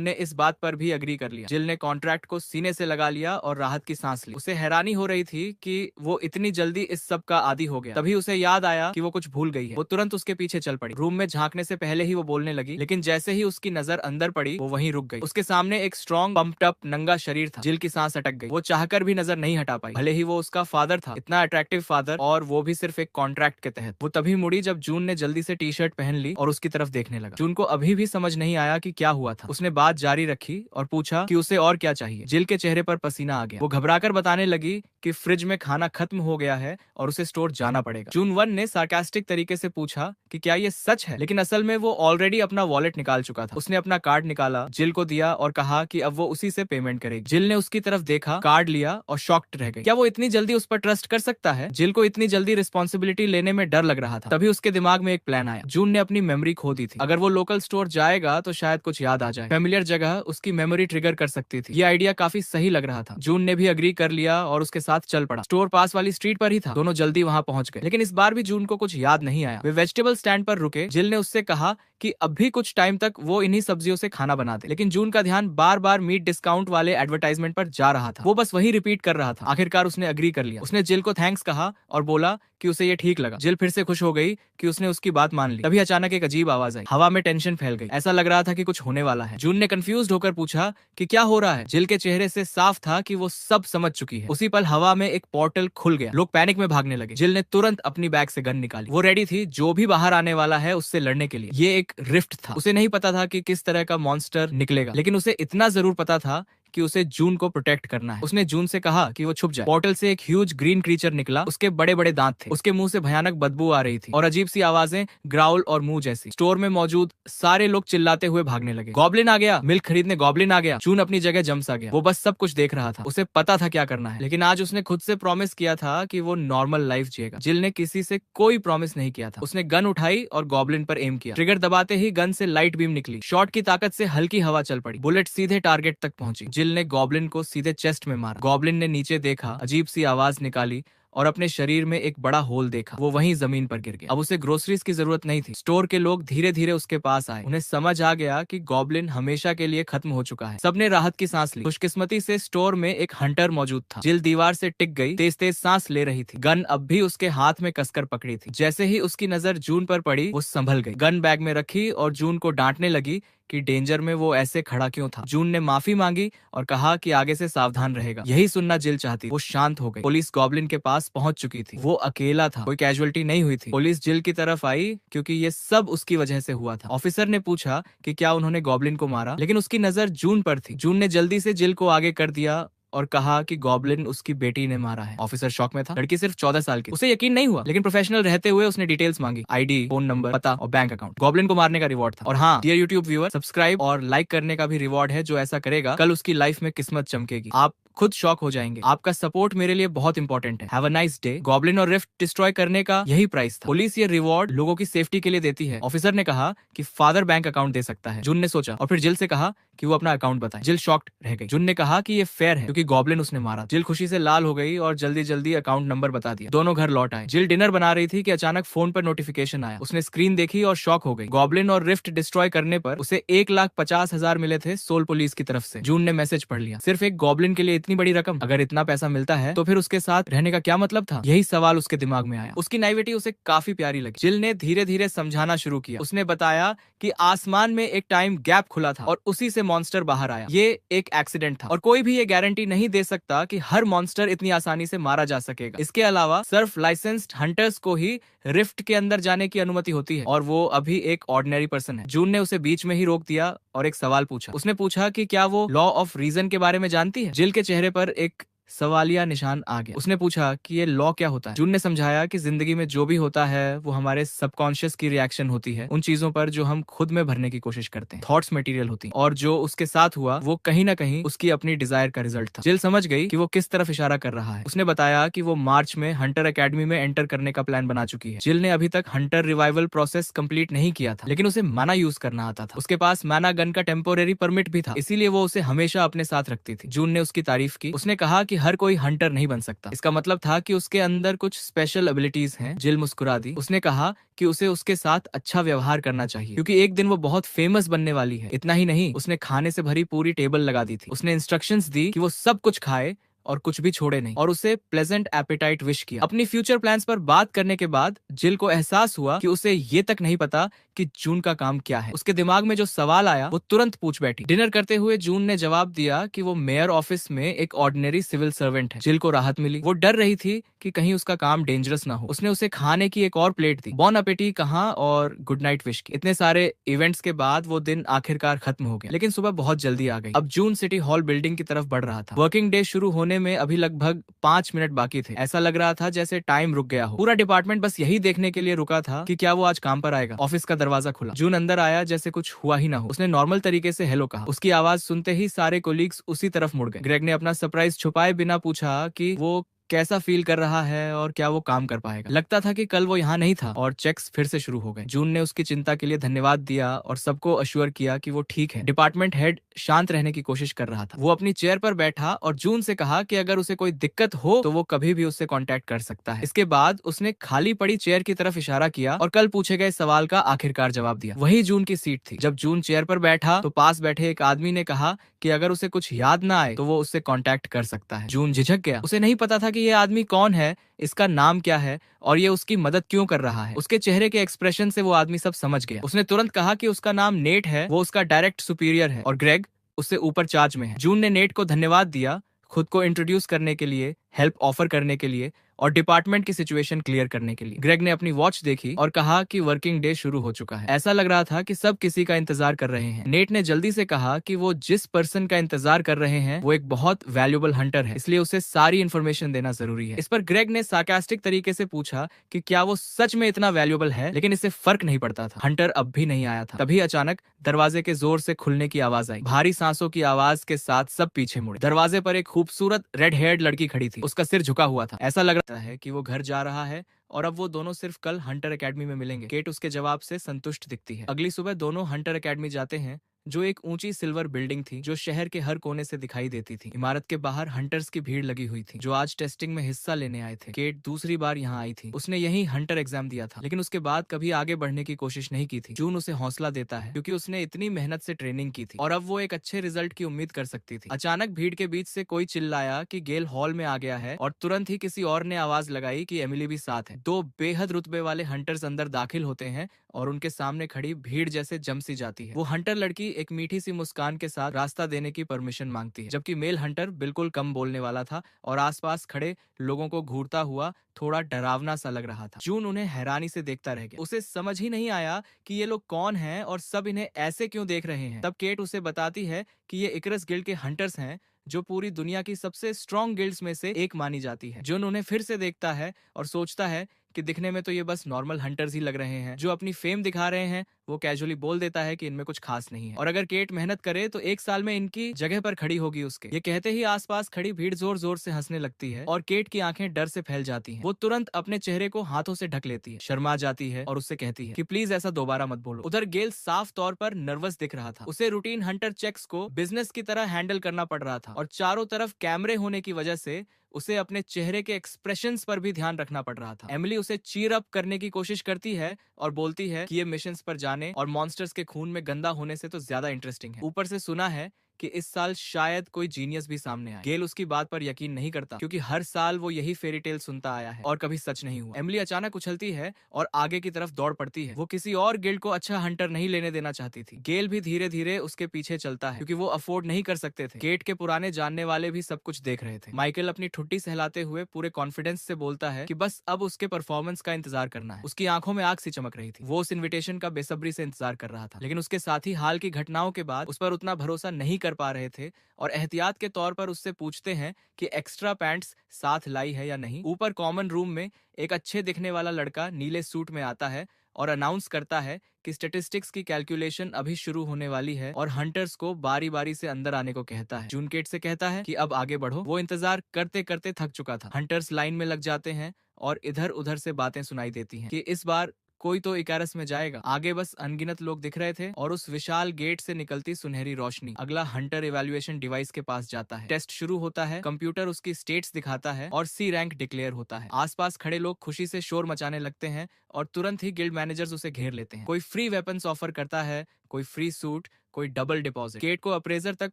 ने इस बात पर भी अग्री कर लिया। जिल ने कॉन्ट्रैक्ट को सीने से लगा लिया और राहत की सांस ली। उसे हैरानी हो रही थी कि वो इतनी जल्दी इस सब का आदी हो गया। तभी उसे याद आया कि वो कुछ भूल गई है। वो तुरंत उसके पीछे चल पड़ी। रूम में झांकने से पहले ही वो बोलने लगी, लेकिन जैसे ही उसकी नजर अंदर पड़ी वो वहीं रुक गई। उसके सामने एक स्ट्रॉन्ग पंप्ड अप नंगा शरीर था। जिल की सांस अटक गई। वो चाहकर भी नजर नहीं हटा पाई, भले ही वो उसका फादर था, इतना अट्रैक्टिव फादर, और वो भी सिर्फ एक कॉन्ट्रैक्ट के तहत। वो तभी मुड़ी जब जून ने जल्दी से टी शर्ट पहन ली और उसकी तरफ देखने लगा। जून को अभी भी समझ नहीं आया कि क्या हुआ था। उसने बात जारी रखी और पूछा कि उसे और क्या चाहिए। जिल के चेहरे पर पसीना आ गया। वो घबराकर बताने लगी कि फ्रिज में खाना खत्म हो गया है और उसे स्टोर जाना पड़ेगा। जून 1 ने सार्कास्टिक तरीके से पूछा कि क्या ये सच है, लेकिन असल में वो ऑलरेडी अपना वॉलेट निकाल चुका था। उसने अपना कार्ड निकाला, जिल को दिया और कहा कि अब वो उसी से पेमेंट करेगी। जिल ने उसकी तरफ देखा, कार्ड लिया और शॉक्ड रह गई। क्या वो इतनी जल्दी उस पर ट्रस्ट कर सकता है? जिल को इतनी जल्दी रिस्पॉन्सिबिलिटी लेने में डर लग रहा था। तभी उसके दिमाग में एक प्लान आया। जून ने अपनी मेमोरी खो दी थी। अगर वो लोकल स्टोर जाएगा तो शायद कुछ याद आ जाए। फेमिलियर जगह उसकी मेमोरी ट्रिगर कर सकती थी। ये आइडिया काफी सही लग रहा था। जून ने भी अग्री कर लिया और उसके साथ चल पड़ा। स्टोर पास वाली स्ट्रीट पर ही था। दोनों जल्दी वहां पहुंच गए, लेकिन इस बार भी जून को कुछ याद नहीं आया। वे वेजिटेबल स्टैंड पर रुके। जिल ने उससे कहा कि अभी कुछ टाइम तक वो इन्हीं सब्जियों से खाना बना दे, लेकिन जून का ध्यान बार बार मीट डिस्काउंट वाले एडवर्टाइजमेंट पर जा रहा था। वो बस वही रिपीट कर रहा था। आखिरकार उसने अग्री कर लिया। उसने जिल को थैंक्स कहा और बोला कि उसे ये ठीक लगा। जिल फिर से खुश हो गई कि उसने उसकी बात मान ली। तभी अचानक एक अजीब आवाज आई। हवा में टेंशन फैल गई। ऐसा लग रहा था कि कुछ होने वाला है। जून ने कंफ्यूज्ड होकर पूछा कि क्या हो रहा है। जिल के चेहरे से साफ था कि वो सब समझ चुकी है। उसी पल हवा में एक पोर्टल खुल गया। लोग पैनिक में भागने लगे। जिल ने तुरंत अपनी बैग से गन निकाली। वो रेडी थी जो भी बाहर आने वाला है उससे लड़ने के लिए। ये एक रिफ्ट था। उसे नहीं पता था कि किस तरह का मॉन्स्टर निकलेगा, लेकिन उसे इतना जरूर पता था कि उसे जून को प्रोटेक्ट करना है। उसने जून से कहा कि वो छुप जाए। पोर्टल से एक ह्यूज ग्रीन क्रीचर निकला। उसके बड़े बड़े दांत थे। उसके मुंह से भयानक बदबू आ रही थी और अजीब सी आवाजें ग्राउल और मुंह जैसी। स्टोर में मौजूद सारे लोग चिल्लाते हुए भागने लगे। गॉब्लिन आ गया, मिल्क खरीदने गॉब्लिन आ गया। जून अपनी जगह जम सा गया। वो बस सब कुछ देख रहा था। उसे पता था क्या करना है, लेकिन आज उसने खुद से प्रॉमिस किया था कि वो नॉर्मल लाइफ जिएगा। जिल ने किसी से कोई प्रॉमिस नहीं किया था। उसने गन उठाई और गॉब्लिन पर एम किया। ट्रिगर दबाते ही गन से लाइट बीम निकली। शॉट की ताकत से हल्की हवा चल पड़ी। बुलेट सीधे टारगेट तक पहुंची। जिल ने गॉब्लिन को सीधे चेस्ट में मारा। गॉब्लिन ने नीचे देखा, अजीब सी आवाज निकाली और अपने शरीर में एक बड़ा होल देखा। वो वहीं जमीन पर गिर गया। अब उसे ग्रोसरीज की जरूरत नहीं थी। स्टोर के लोग धीरे धीरे उसके पास आए। उन्हें समझ आ गया कि गॉब्लिन हमेशा के लिए खत्म हो चुका है। सबने राहत की सांस ली। खुशकिस्मती से स्टोर में एक हंटर मौजूद था। जिल दीवार से टिक गई, तेज तेज सांस ले रही थी। गन अब भी उसके हाथ में कसकर पकड़ी थी। जैसे ही उसकी नजर जून पर पड़ी वो संभल गई। गन बैग में रखी और जून को डांटने लगी कि डेंजर में वो ऐसे खड़ा क्यों था। जून ने माफी मांगी और कहा कि आगे से सावधान रहेगा। यही सुनना जिल चाहती। वो शांत हो गई। पुलिस गॉब्लिन के पास पहुंच चुकी थी। वो अकेला था, कोई कैजुअलिटी नहीं हुई थी। पुलिस जिल की तरफ आई क्योंकि ये सब उसकी वजह से हुआ था। ऑफिसर ने पूछा कि क्या उन्होंने गॉब्लिन को मारा, लेकिन उसकी नजर जून पर थी। जून ने जल्दी से जिल को आगे कर दिया और कहा कि गॉब्लिन उसकी बेटी ने मारा है। ऑफिसर शॉक में था। लड़की सिर्फ 14 साल की। उसे यकीन नहीं हुआ, लेकिन प्रोफेशनल रहते हुए उसने डिटेल्स मांगी, आईडी, फोन नंबर, पता और बैंक अकाउंट। गॉब्लिन को मारने का रिवॉर्ड था। और हाँ डियर यूट्यूब व्यूअर, सब्सक्राइब और लाइक करने का भी रिवॉर्ड है। जो ऐसा करेगा कल उसकी लाइफ में किस्मत चमकेगी। आप खुद शॉक हो जाएंगे। आपका सपोर्ट मेरे लिए बहुत इंपॉर्टेंट है। Have a nice day. Goblin और रिफ्ट डिस्ट्रॉय करने का यही प्राइस था। पुलिस ये रिवॉर्ड लोगों की सेफ्टी के लिए देती है। ऑफिसर ने कहा कि फादर बैंक अकाउंट दे सकता है। जून ने सोचा और फिर जिल से कहा कि वो अपना अकाउंट बताए। जिल शॉक्ड रह गई। जून ने कहा कि ये फेयर है क्योंकि गॉब्लिन उसने मारा। जिल खुशी से लाल हो गई और जल्दी जल्दी अकाउंट नंबर बता दिया। दोनों घर लौट आए। जिल डिनर बना रही थी कि अचानक फोन पर नोटिफिकेशन आया। उसने स्क्रीन देखी और शॉक हो गई। गॉब्लिन और रिफ्ट डिस्ट्रॉय करने पर उसे 1,50,000 मिले थे सोल पुलिस की तरफ से। जून ने मैसेज पढ़ लिया। सिर्फ एक गॉब्लिन के लिए इतनी बड़ी रकम? अगर इतना पैसा मिलता है तो फिर उसके साथ रहने का क्या मतलब था? यही सवाल उसके दिमाग में आया। उसकी नाइविटी उसे काफी प्यारी लगी। जिल ने धीरे धीरे समझाना शुरू किया। उसने बताया कि आसमान में एक टाइम गैप खुला था और उसी से मॉन्स्टर बाहर आया। ये एक एक्सीडेंट था और कोई भी ये गारंटी नहीं दे सकता कि हर मॉन्स्टर इतनी आसानी से मारा जा सकेगा। इसके अलावा सिर्फ लाइसेंस्ड हंटर्स को ही रिफ्ट के अंदर जाने की अनुमति होती है और वो अभी एक ऑर्डिनरी पर्सन है। जून ने उसे बीच में ही रोक दिया और एक सवाल पूछा। उसने पूछा कि क्या वो लॉ ऑफ रीजन के बारे में जानती है? जिल के चेहरे पर एक सवालिया निशान आ गया। उसने पूछा कि ये लॉ क्या होता है। जून ने समझाया कि जिंदगी में जो भी होता है वो हमारे सबकॉन्शियस की रिएक्शन होती है उन चीजों पर जो हम खुद में भरने की कोशिश करते हैं। थॉट्स मटेरियल होती हैं और जो उसके साथ हुआ वो कहीं ना कहीं उसकी अपनी डिजायर का रिजल्ट था। जिल समझ गई कि वो किस तरफ इशारा कर रहा है। उसने बताया कि वो मार्च में हंटर एकेडमी में एंटर करने का प्लान बना चुकी है। जिल ने अभी तक हंटर रिवाइवल प्रोसेस कंप्लीट नहीं किया था, लेकिन उसे माना यूज करना आता था। उसके पास मैना गन का टेम्पोरेरी परमिट भी था, इसीलिए वो उसे हमेशा अपने साथ रखती थी। जून ने उसकी तारीफ की। उसने कहा कि हर कोई हंटर नहीं बन सकता। इसका मतलब था कि उसके अंदर कुछ स्पेशल एबिलिटीज हैं। जिल मुस्कुरा दी। उसने कहा कि उसे उसके साथ अच्छा व्यवहार करना चाहिए क्योंकि एक दिन वो बहुत फेमस बनने वाली है। इतना ही नहीं, उसने खाने से भरी पूरी टेबल लगा दी थी। उसने इंस्ट्रक्शंस दी कि वो सब कुछ खाए और कुछ भी छोड़े नहीं, और उसे प्लेजेंट एपेटाइट विश किया। अपनी फ्यूचर प्लान्स पर बात करने के बाद जिल को एहसास हुआ कि उसे ये तक नहीं पता कि जून का काम क्या है। उसके दिमाग में जो सवाल आया वो तुरंत पूछ बैठी। डिनर करते हुए जून ने जवाब दिया कि वो मेयर ऑफिस में एक ऑर्डिनरी सिविल सर्वेंट है। जिल को राहत मिली। वो डर रही थी कि कहीं उसका काम डेंजरस ना हो। उसने उसे खाने की एक और प्लेट दी। बॉन अपेटी कहा और गुड नाइट विश की। इतने सारे इवेंट्स के बाद वो दिन आखिरकार खत्म हो गया, लेकिन सुबह बहुत जल्दी आ गई। अब जून सिटी हॉल बिल्डिंग की तरफ बढ़ रहा था। वर्किंग डे शुरू होने में अभी लगभग 5 मिनट बाकी थे। ऐसा लग रहा था जैसे टाइम रुक गया हो। पूरा डिपार्टमेंट बस यही देखने के लिए रुका था कि क्या वो आज काम पर आएगा। ऑफिस का दरवाजा खुला। जून अंदर आया जैसे कुछ हुआ ही ना हो। उसने नॉर्मल तरीके से हेलो कहा। उसकी आवाज सुनते ही सारे कोलीग्स उसी तरफ मुड़ गए। ग्रेग ने अपना सरप्राइज छुपाए बिना पूछा कि वो कैसा फील कर रहा है और क्या वो काम कर पाएगा। लगता था कि कल वो यहाँ नहीं था और चेक्स फिर से शुरू हो गए। जून ने उसकी चिंता के लिए धन्यवाद दिया और सबको अश्योर किया कि वो ठीक है। डिपार्टमेंट हेड शांत रहने की कोशिश कर रहा था। वो अपनी चेयर पर बैठा और जून से कहा कि अगर उसे कोई दिक्कत हो तो वो कभी भी उससे कांटेक्ट कर सकता है। इसके बाद उसने खाली पड़ी चेयर की तरफ इशारा किया और कल पूछे गए सवाल का आखिरकार जवाब दिया। वही जून की सीट थी। जब जून चेयर पर बैठा तो पास बैठे एक आदमी ने कहा कि अगर उसे कुछ याद ना आए तो वो उससे कांटेक्ट कर सकता है। जून झिझक गया। उसे नहीं पता था कि ये आदमी कौन है, इसका नाम क्या है और ये उसकी मदद क्यों कर रहा है। उसके चेहरे के एक्सप्रेशन से वो आदमी सब समझ गया। उसने तुरंत कहा कि उसका नाम नेट है, वो उसका डायरेक्ट सुपीरियर है और ग्रेग उससे ऊपर चार्ज में है। जून ने नेट को धन्यवाद दिया, खुद को इंट्रोड्यूस करने के लिए, हेल्प ऑफर करने के लिए और डिपार्टमेंट की सिचुएशन क्लियर करने के लिए। ग्रेग ने अपनी वॉच देखी और कहा कि वर्किंग डे शुरू हो चुका है। ऐसा लग रहा था कि सब किसी का इंतजार कर रहे हैं। नेट ने जल्दी से कहा कि वो जिस पर्सन का इंतजार कर रहे हैं वो एक बहुत वैल्यूएबल हंटर है, इसलिए उसे सारी इन्फॉर्मेशन देना जरूरी है। इस पर ग्रेग ने सार्कास्टिक तरीके से पूछा कि क्या वो सच में इतना वैल्यूएबल है, लेकिन इससे फर्क नहीं पड़ता था। हंटर अब भी नहीं आया था। तभी अचानक दरवाजे के जोर से खुलने की आवाज आई। भारी सांसों की आवाज के साथ सब पीछे मुड़े। दरवाजे पर एक खूबसूरत रेड हेयर्ड लड़की खड़ी थी। उसका सिर झुका हुआ था। ऐसा लग रहा है कि वो घर जा रहा है और अब वो दोनों सिर्फ कल हंटर एकेडमी में मिलेंगे। केट उसके जवाब से संतुष्ट दिखती है। अगली सुबह दोनों हंटर एकेडमी जाते हैं, जो एक ऊंची सिल्वर बिल्डिंग थी जो शहर के हर कोने से दिखाई देती थी। इमारत के बाहर हंटर्स की भीड़ लगी हुई थी जो आज टेस्टिंग में हिस्सा लेने आए थे। केट दूसरी बार यहाँ आई थी। उसने यही हंटर एग्जाम दिया था, लेकिन उसके बाद कभी आगे बढ़ने की कोशिश नहीं की थी। जून उसे हौसला देता है क्योंकि उसने इतनी मेहनत से ट्रेनिंग की थी और अब वो एक अच्छे रिजल्ट की उम्मीद कर सकती थी। अचानक भीड़ के बीच से कोई चिल्लाया कि गेल हॉल में आ गया है और तुरंत ही किसी और ने आवाज लगाई कि एमिली भी साथ है। दो बेहद रुतबे वाले हंटर्स अंदर दाखिल होते हैं और उनके सामने खड़ी भीड़ जैसे जम सी जाती है। वो हंटर लड़की एक मीठी सी मुस्कान के साथ रास्ता देने की परमिशन मांगती है, जबकि मेल हंटर बिल्कुल कम बोलने वाला था और आसपास खड़े लोगों को घूरता हुआ थोड़ा डरावना सा लग रहा था। जून उन्हें हैरानी से देखता रह गया। उसे समझ ही नहीं आया कि ये लोग कौन हैं और सब इन्हें ऐसे क्यों देख रहे हैं। तब केट उसे बताती है कि ये इकरस गिल्ड के हंटर्स हैं जो पूरी दुनिया की सबसे स्ट्रॉन्ग गिल्ड्स में से एक मानी जाती है। जून उन्हें फिर से देखता है और सोचता है कि दिखने में तो ये बस नॉर्मल हंटर्स ही लग रहे हैं जो अपनी फेम दिखा रहे हैं। वो कैजुअली बोल देता है कि इनमें कुछ खास नहीं है और अगर केट मेहनत करे तो एक साल में इनकी जगह पर खड़ी होगी उसके। ये कहते ही आसपास खड़ी भीड़ जोर जोर से हंसने लगती है और केट की आंखें डर से फैल जाती हैं। वो तुरंत अपने चेहरे को हाथों से ढक लेती है, शर्मा जाती है और उससे कहती है कि प्लीज ऐसा दोबारा मत बोलो। उधर गेल साफ तौर पर नर्वस दिख रहा था। उसे रूटीन हंटर चेक्स को बिजनेस की तरह हैंडल करना पड़ रहा था और चारों तरफ कैमरे होने की वजह से उसे अपने चेहरे के एक्सप्रेशंस पर भी ध्यान रखना पड़ रहा था। एमिली उसे चीयर अप करने की कोशिश करती है और बोलती है कि ये मिशंस पर जाने और मॉन्स्टर्स के खून में गंदा होने से तो ज्यादा इंटरेस्टिंग है। ऊपर से सुना है कि इस साल शायद कोई जीनियस भी सामने आए। गेल उसकी बात पर यकीन नहीं करता क्योंकि हर साल वो यही फेरी टेल सुनता आया है और कभी सच नहीं हुआ। एमिली अचानक उछलती है और आगे की तरफ दौड़ पड़ती है। वो किसी और गिल्ड को अच्छा हंटर नहीं लेने देना चाहती थी। गेल भी धीरे धीरे उसके पीछे चलता है क्योंकि वो अफोर्ड नहीं कर सकते थे। केट के पुराने जानने वाले भी सब कुछ देख रहे थे। माइकल अपनी ठुड्डी सहलाते हुए पूरे कॉन्फिडेंस से बोलता है कि बस अब उसके परफॉर्मेंस का इंतजार करना है। उसकी आंखों में आग सी चमक रही थी। वो उस इन्विटेशन का बेसब्री से इंतजार कर रहा था, लेकिन उसके साथ ही हाल की घटनाओं के बाद उस पर उतना भरोसा नहीं कर कर पा रहे थे और एहतियात के तौर पर उससे पूछते हैं कि एक्स्ट्रा पैंट्स साथ लाई है या नहीं। ऊपर कॉमन रूम में एक अच्छे दिखने वाला लड़का नीले सूट में आता है और अनाउंस करता है कि स्टेटिस्टिक्स की कैलकुलेशन अभी शुरू होने वाली है और हंटर्स को बारी बारी से अंदर आने को कहता है। जून केट से कहता है कि अब आगे बढ़ो। वो इंतजार करते करते थक चुका था। हंटर्स लाइन में लग जाते हैं और इधर उधर से बातें सुनाई देती हैं कि इस बार कोई तो इकारस में जाएगा। आगे बस अनगिनत लोग दिख रहे थे और उस विशाल गेट से निकलती सुनहरी रोशनी। अगला हंटर इवैल्यूएशन डिवाइस के पास जाता है। टेस्ट शुरू होता है, कंप्यूटर उसकी स्टेट्स दिखाता है और सी रैंक डिक्लेयर होता है। आसपास खड़े लोग खुशी से शोर मचाने लगते हैं और तुरंत ही गिल्ड मैनेजर्स उसे घेर लेते हैं। कोई फ्री वेपन्स ऑफर करता है, कोई फ्री सूट, कोई डबल डिपॉजिट। केट को अप्रेजर तक